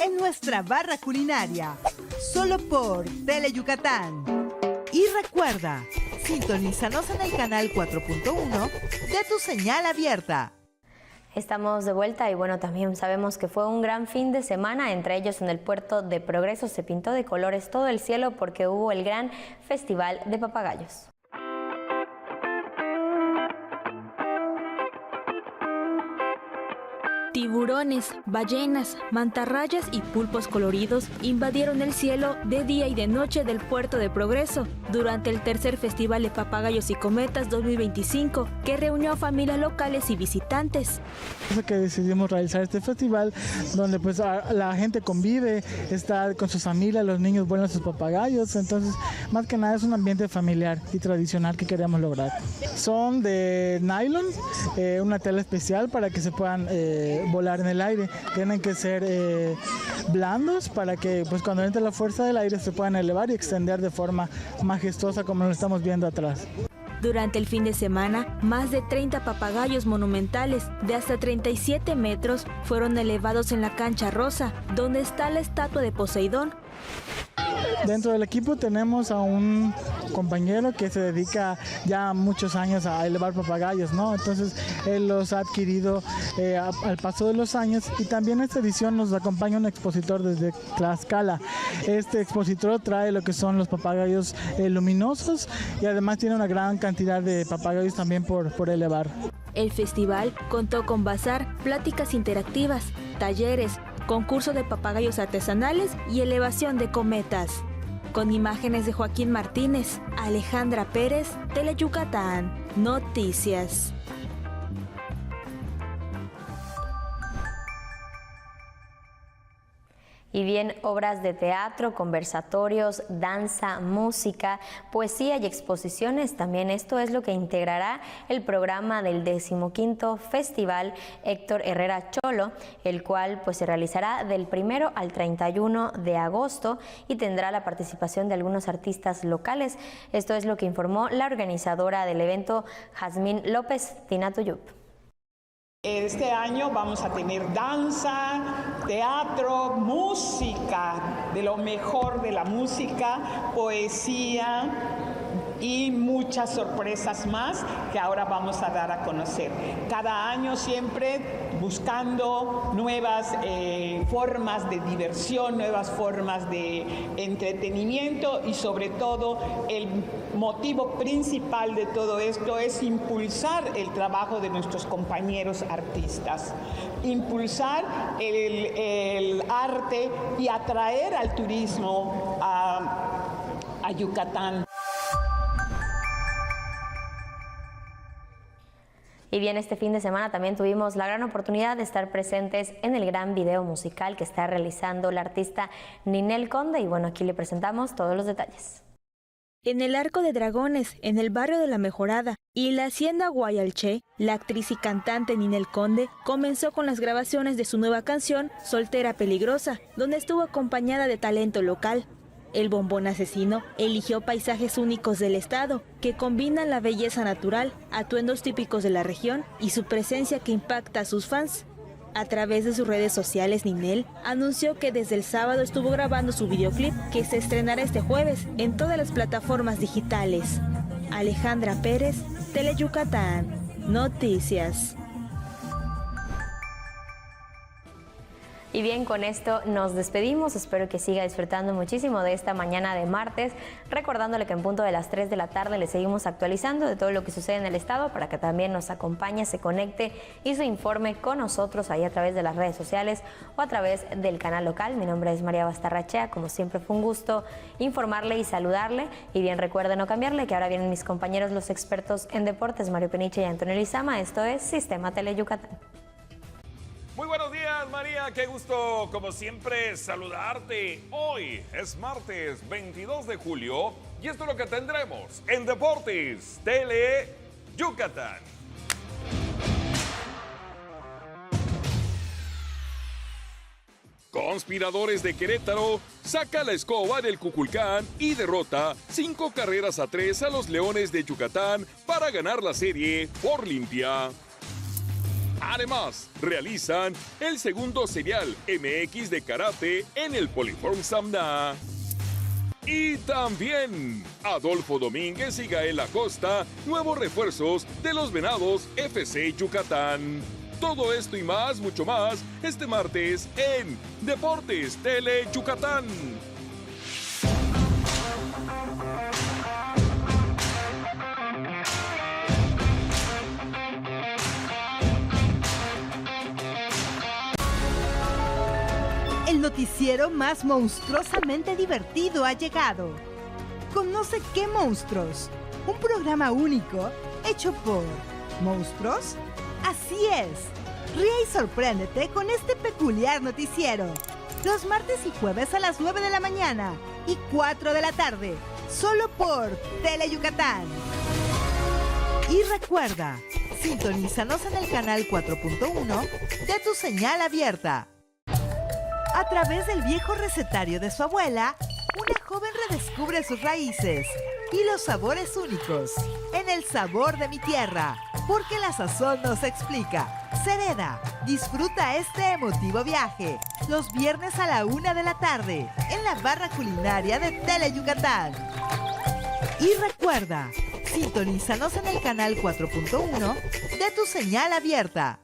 en nuestra barra culinaria, solo por Tele Yucatán. Y recuerda, sintonízanos en el canal 4.1 de tu señal abierta. Estamos de vuelta y bueno, también sabemos que fue un gran fin de semana, entre ellos en el puerto de Progreso se pintó de colores todo el cielo porque hubo el gran Festival de Papagayos. Tiburones, ballenas, mantarrayas y pulpos coloridos invadieron el cielo de día y de noche del puerto de Progreso durante el tercer Festival de Papagayos y Cometas 2025, que reunió a familias locales y visitantes. Por eso que decidimos realizar este festival donde pues la gente convive, está con sus familias, los niños vuelan sus papagayos, entonces más que nada es un ambiente familiar y tradicional que queremos lograr. Son de nylon, una tela especial para que se puedan volar en el aire. Tienen que ser blandos para que pues cuando entre la fuerza del aire se puedan elevar y extender de forma majestuosa como lo estamos viendo atrás. Durante el fin de semana, más de 30 papagayos monumentales de hasta 37 metros fueron elevados en la Cancha Rosa, donde está la estatua de Poseidón. Dentro del equipo tenemos a un compañero que se dedica ya muchos años a elevar papagayos, ¿no? Entonces él los ha adquirido al paso de los años y también en esta edición nos acompaña un expositor desde Tlaxcala. Este expositor trae lo que son los papagayos luminosos y además tiene una gran cantidad de papagayos también por elevar. El festival contó con bazar, pláticas interactivas, talleres, concurso de papagayos artesanales y elevación de cometas. Con imágenes de Joaquín Martínez, Alejandra Pérez, Teleyucatán Noticias. Y bien, obras de teatro, conversatorios, danza, música, poesía y exposiciones. También esto es lo que integrará el programa del 15º Festival Héctor Herrera Cholo, el cual pues se realizará del 1 al 31 de agosto y tendrá la participación de algunos artistas locales. Esto es lo que informó la organizadora del evento, Jazmín López Tinatuyup. Este año vamos a tener danza, teatro, música, de lo mejor de la música, poesía y muchas sorpresas más que ahora vamos a dar a conocer. Cada año siempre buscando nuevas formas de diversión, nuevas formas de entretenimiento y sobre todo el motivo principal de todo esto es impulsar el trabajo de nuestros compañeros artistas, impulsar el arte y atraer al turismo a Yucatán. Y bien, este fin de semana también tuvimos la gran oportunidad de estar presentes en el gran video musical que está realizando la artista Ninel Conde. Y bueno, aquí le presentamos todos los detalles. En el Arco de Dragones, en el barrio de La Mejorada y la hacienda Guayalché, la actriz y cantante Ninel Conde comenzó con las grabaciones de su nueva canción Soltera Peligrosa, donde estuvo acompañada de talento local. El Bombón Asesino eligió paisajes únicos del estado que combinan la belleza natural, atuendos típicos de la región y su presencia que impacta a sus fans. A través de sus redes sociales, Ninel anunció que desde el sábado estuvo grabando su videoclip que se estrenará este jueves en todas las plataformas digitales. Alejandra Pérez, Teleyucatán Noticias. Y bien, con esto nos despedimos. Espero que siga disfrutando muchísimo de esta mañana de martes, recordándole que en punto de las 3 de la tarde le seguimos actualizando de todo lo que sucede en el estado para que también nos acompañe, se conecte y se informe con nosotros ahí a través de las redes sociales o a través del canal local. Mi nombre es María Bastarrachea, como siempre fue un gusto informarle y saludarle. Y bien, recuerde no cambiarle, que ahora vienen mis compañeros los expertos en deportes, Mario Peniche y Antonio Lizama. Esto es Sistema Teleyucatán. Muy buenos días, María, qué gusto como siempre saludarte. Hoy es martes 22 de julio y esto es lo que tendremos en Deportes Teleyucatán. Conspiradores de Querétaro saca la escoba del Cuculcán y derrota 5-3 a los Leones de Yucatán para ganar la serie por limpia. Además, realizan el segundo serial MX de karate en el Poliform Samna. Y también, Adolfo Domínguez y Gael Acosta, nuevos refuerzos de los Venados FC Yucatán. Todo esto y más, mucho más, este martes en Deportes Teleyucatán. El noticiero más monstruosamente divertido ha llegado. Conoce qué monstruos. Un programa único hecho por monstruos. Así es. Ríe y sorpréndete con este peculiar noticiero. Los martes y jueves a las 9 de la mañana y 4 de la tarde. Solo por Teleyucatán. Y recuerda, sintonízanos en el canal 4.1 de tu señal abierta. A través del viejo recetario de su abuela, una joven redescubre sus raíces y los sabores únicos en El Sabor de mi Tierra, porque la sazón nos explica. Serena, disfruta este emotivo viaje los viernes a la 1 de la tarde en la barra culinaria de Teleyucatán. Y recuerda, sintonízanos en el canal 4.1 de tu señal abierta.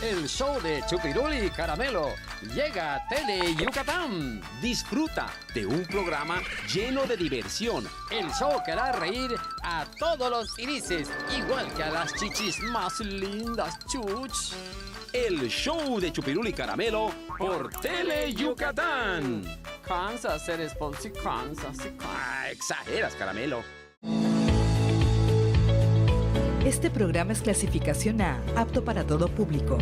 El show de Chupiruli y Caramelo llega a Tele Yucatán. Disfruta de un programa lleno de diversión. El show que hará reír a todos los irises, igual que a las chichis más lindas, chuch. El show de Chupiruli y Caramelo por Tele Yucatán. Kansas, eres Ponzi, Kansas. Exageras, Caramelo. Este programa es clasificación A, apto para todo público.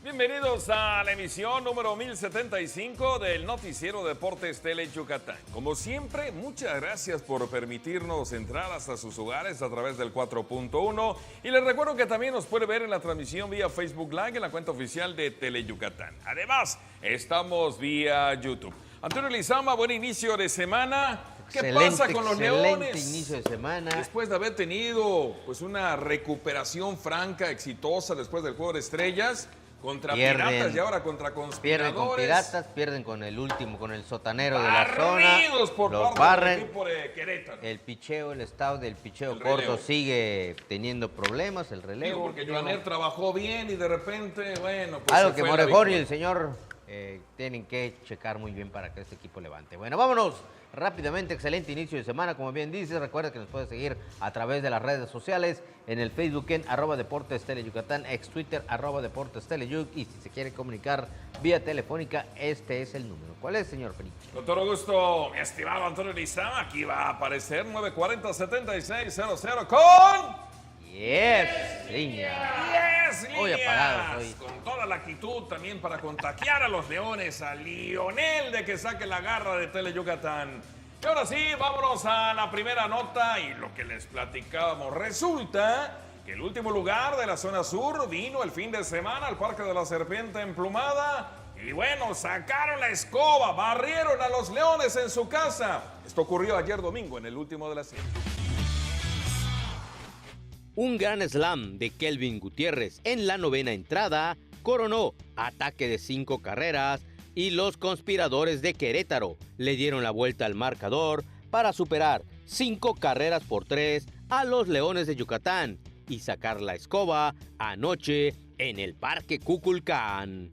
Bienvenidos a la emisión número 1075 del Noticiero Deportes Tele Yucatán. Como siempre, muchas gracias por permitirnos entrar hasta sus hogares a través del 4.1. Y les recuerdo que también nos puede ver en la transmisión vía Facebook Live en la cuenta oficial de Tele Yucatán. Además, estamos vía YouTube. Antonio Lizama, buen inicio de semana. ¿Qué pasa con los Leones? Excelente inicio de semana. Después de haber tenido pues una recuperación franca, exitosa después del Juego de Estrellas, contra Piratas y ahora contra Conspiradores. Pierden con Piratas, pierden con el último, con el sotanero de la zona. Por los parte barren. del equipo de Querétaro. El picheo, el estado del picheo corto sigue teniendo problemas, el relevo. Digo, porque Joaner trabajó bien y de repente, bueno, pues algo que Morejón y el señor tienen que checar muy bien para que este equipo levante. Bueno, vámonos rápidamente, excelente inicio de semana, como bien dices. Recuerda que nos puedes seguir a través de las redes sociales, en el Facebook en @Deportes Tele Yucatán, ex Twitter @Deportes Tele Yuc, y si se quiere comunicar vía telefónica, este es el número. ¿Cuál es, señor Felipe? Con todo gusto, mi estimado Antonio Lizama, aquí va a aparecer 940-7600 con... Yes, líneas. Yes, líneas. Hoy apagados hoy. Con toda la actitud también para contagiar a los Leones, a Lionel de que saque la garra de Tele Yucatán. Y ahora sí, vámonos a la primera nota y lo que les platicábamos. Resulta que el último lugar de la zona sur vino el fin de semana al Parque de la Serpiente Emplumada. Y bueno, sacaron la escoba, barrieron a los Leones en su casa. Esto ocurrió ayer domingo en el último de la serie. Un gran slam de Kelvin Gutiérrez en la novena entrada coronó ataque de 5 carreras y los Conspiradores de Querétaro le dieron la vuelta al marcador para superar 5-3 a los Leones de Yucatán y sacar la escoba anoche en el Parque Kukulcán.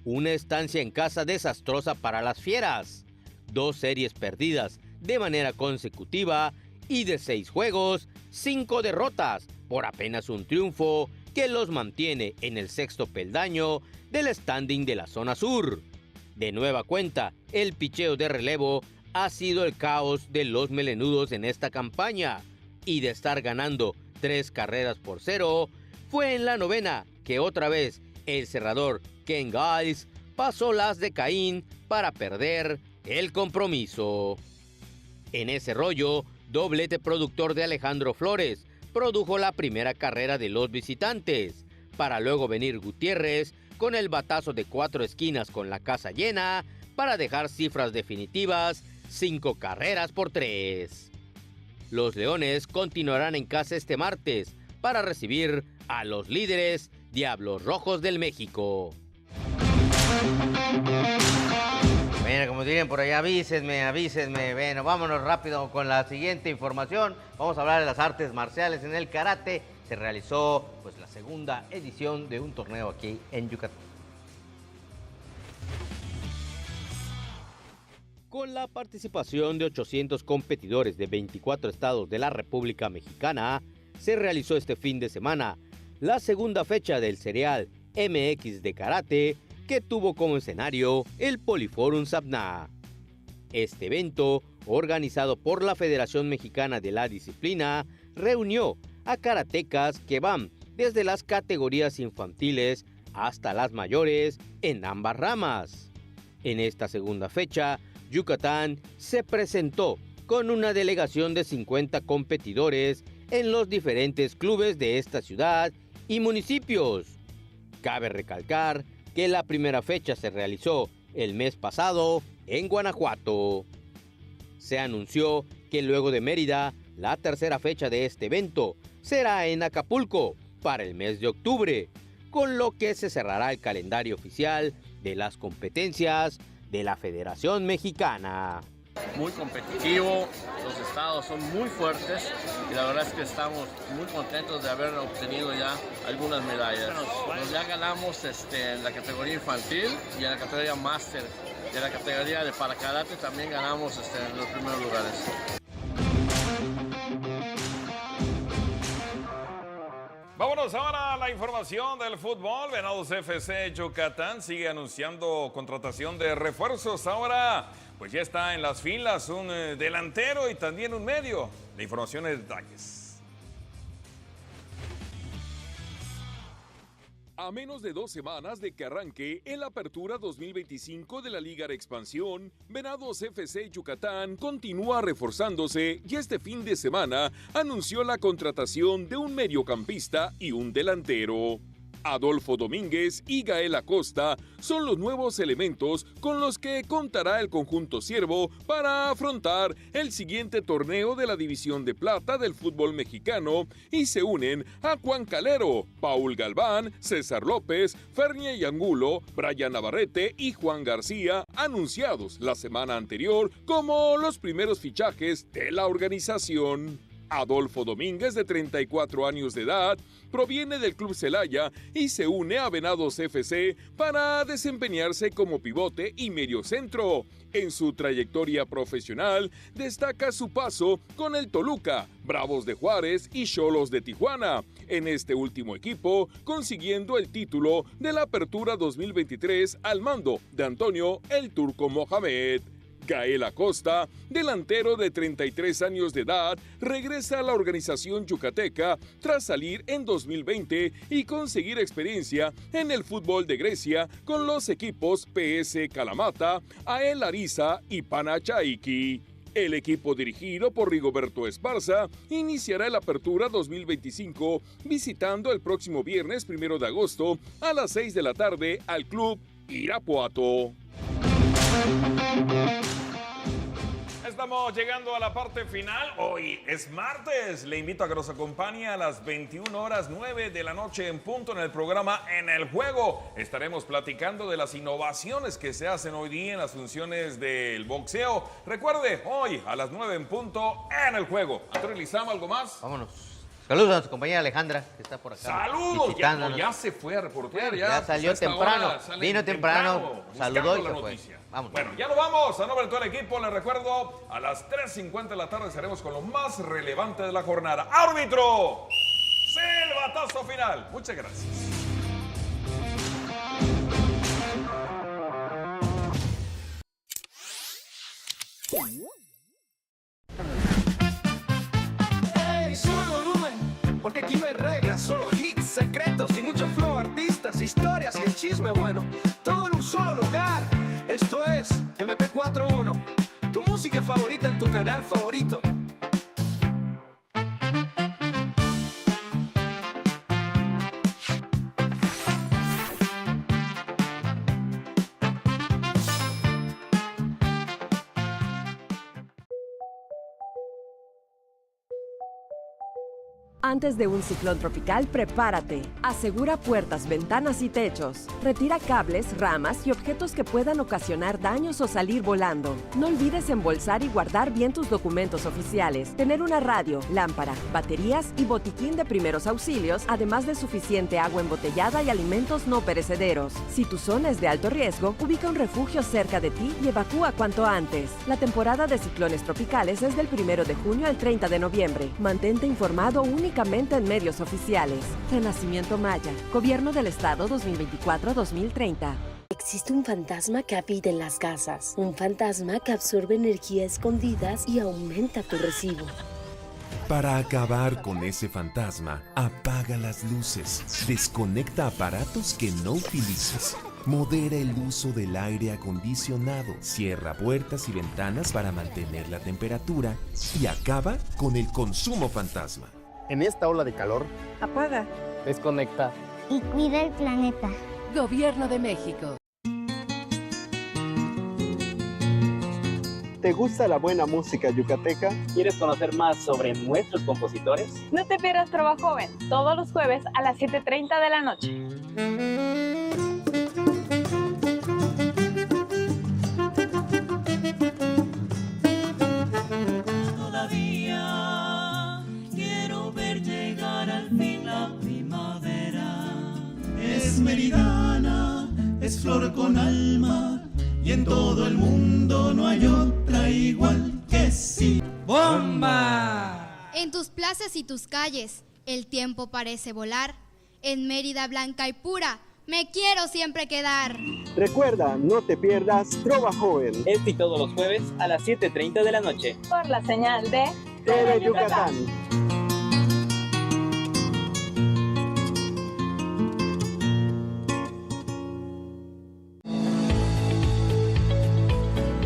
Una estancia en casa desastrosa para las Fieras, 2 series perdidas de manera consecutiva y de 6 juegos, 5 derrotas por apenas un triunfo que los mantiene en el 6º peldaño del standing de la zona sur. De nueva cuenta, el picheo de relevo ha sido el caos de los melenudos en esta campaña, y de estar ganando 3-0, fue en la novena que otra vez el cerrador Ken Giles pasó las de Caín para perder el compromiso. En ese rollo, doblete productor de Alejandro Flores produjo la primera carrera de los visitantes, para luego venir Gutiérrez con el batazo de 4 esquinas con la casa llena para dejar cifras definitivas, 5-3. Los Leones continuarán en casa este martes para recibir a los líderes Diablos Rojos del México. Bueno, como dirían por allá, avísenme. Bueno, vámonos rápido con la siguiente información. Vamos a hablar de las artes marciales en el karate. Se realizó pues la segunda edición de un torneo aquí en Yucatán. Con la participación de 800 competidores de 24 estados de la República Mexicana, se realizó este fin de semana la segunda fecha del serial MX de Karate, que tuvo como escenario el Poliforum Sabna. Este evento, organizado por la Federación Mexicana de la Disciplina, reunió a karatecas que van desde las categorías infantiles hasta las mayores en ambas ramas. En esta segunda fecha, Yucatán se presentó con una delegación de 50 competidores en los diferentes clubes de esta ciudad y municipios. Cabe recalcar que la primera fecha se realizó el mes pasado en Guanajuato. Se anunció que luego de Mérida, la tercera fecha de este evento será en Acapulco para el mes de octubre, con lo que se cerrará el calendario oficial de las competencias de la Federación Mexicana. muy competitivo, los estados son muy fuertes y la verdad es que estamos muy contentos de haber obtenido ya algunas medallas. Nos ya ganamos en la categoría infantil y en la categoría máster. Y en la categoría de parakarate también ganamos en los primeros lugares. Vámonos ahora a la información del fútbol. Venados FC Yucatán sigue anunciando contratación de refuerzos. Ahora pues ya está en las filas un delantero y también un medio. La información en detalles. A menos de 2 semanas de que arranque el Apertura 2025 de la Liga de Expansión, Venados FC Yucatán continúa reforzándose y este fin de semana anunció la contratación de un mediocampista y un delantero. Adolfo Domínguez y Gael Acosta son los nuevos elementos con los que contará el conjunto ciervo para afrontar el siguiente torneo de la División de Plata del fútbol mexicano y se unen a Juan Calero, Paul Galván, César López, Fernie Angulo, Brian Navarrete y Juan García, anunciados la semana anterior como los primeros fichajes de la organización. Adolfo Domínguez, de 34 años de edad, proviene del Club Celaya y se une a Venados FC para desempeñarse como pivote y mediocentro. En su trayectoria profesional destaca su paso con el Toluca, Bravos de Juárez y Xolos de Tijuana. En este último equipo, consiguiendo el título de la Apertura 2023 al mando de Antonio El Turco Mohamed. Gael Acosta, delantero de 33 años de edad, regresa a la organización yucateca tras salir en 2020 y conseguir experiencia en el fútbol de Grecia con los equipos PS Kalamata, AEL Larisa y Panachaiki. El equipo dirigido por Rigoberto Esparza iniciará la Apertura 2025 visitando el próximo viernes 1 de agosto a las 6 de la tarde al Club Irapuato. Estamos llegando a la parte final. Hoy es martes. Le invito a que nos acompañe a las 21:09 de la noche en punto en el programa En el Juego. Estaremos platicando de las innovaciones que se hacen hoy día en las funciones del boxeo. Recuerde, hoy a las 9 en punto En el Juego. Antonio Lizama, ¿algo más? Vámonos. Saludos a nuestra compañera Alejandra, que está por acá. ¡Saludos! Ya se fue a reportear. Ya salió temprano. Vino temprano. Saludó y se fue. Vamos. Bueno, ya nos vamos. A nombre de todo el equipo, les recuerdo, a las 3:50 de la tarde estaremos con lo más relevante de la jornada. ¡Árbitro! ¡Silbatazo final! Muchas gracias. Sube el volumen, porque aquí no hay reglas, solo hits, secretos y mucho flow, artistas, historias y el chisme bueno, todo en un solo lugar. Esto es MP41, tu música favorita en tu canal favorito. Antes de un ciclón tropical, prepárate. Asegura puertas, ventanas y techos. Retira cables, ramas y objetos que puedan ocasionar daños o salir volando. No olvides embolsar y guardar bien tus documentos oficiales. Tener una radio, lámpara, baterías y botiquín de primeros auxilios, además de suficiente agua embotellada y alimentos no perecederos. Si tu zona es de alto riesgo, ubica un refugio cerca de ti y evacúa cuanto antes. La temporada de ciclones tropicales es del 1 de junio al 30 de noviembre. Mantente informado únicamente en medios oficiales. Renacimiento Maya, Gobierno del Estado 2024-2030. Existe un fantasma que habita en las casas. Un fantasma que absorbe energía escondidas y aumenta tu recibo. Para acabar con ese fantasma, apaga las luces, desconecta aparatos que no utilices, modera el uso del aire acondicionado, cierra puertas y ventanas para mantener la temperatura y acaba con el consumo fantasma. En esta ola de calor, apaga, desconecta y cuida el planeta. Gobierno de México. ¿Te gusta la buena música yucateca? ¿Quieres conocer más sobre nuestros compositores? No te pierdas Trova Joven, todos los jueves a las 7:30 de la noche. es meridana, es flor con alma, y en todo el mundo no hay otra igual que sí. ¡Bomba! En tus plazas y tus calles, el tiempo parece volar. En Mérida blanca y pura, me quiero siempre quedar. Recuerda, no te pierdas Trova Joven. Este y todos los jueves a las 7:30 de la noche. Por la señal de TV Yucatán.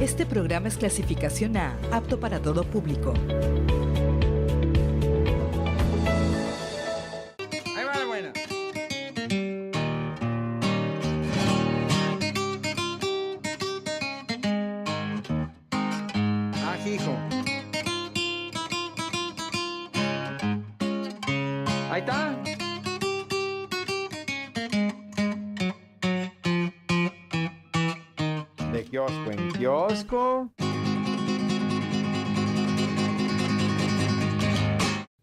Este programa es clasificación A, apto para todo público. Ahí va la buena. Hijo. Ahí está. De kiosco en kiosco.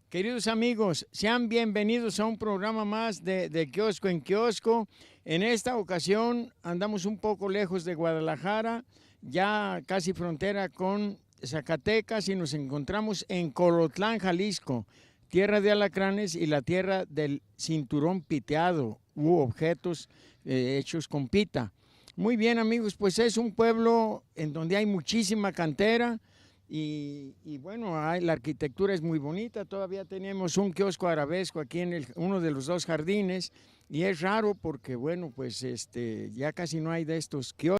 Queridos amigos, sean bienvenidos a un programa más de Kiosco en Kiosco. En esta ocasión andamos un poco lejos de Guadalajara, ya casi frontera con Zacatecas, y nos encontramos en Colotlán, Jalisco, tierra de alacranes y la tierra del cinturón piteado u objetos hechos con pita. Muy bien, amigos, pues es un pueblo en donde hay muchísima cantera y bueno, la arquitectura es muy bonita. Todavía tenemos un kiosco arabesco aquí en uno de los dos jardines, y es raro porque, bueno, pues ya casi no hay de estos kioscos.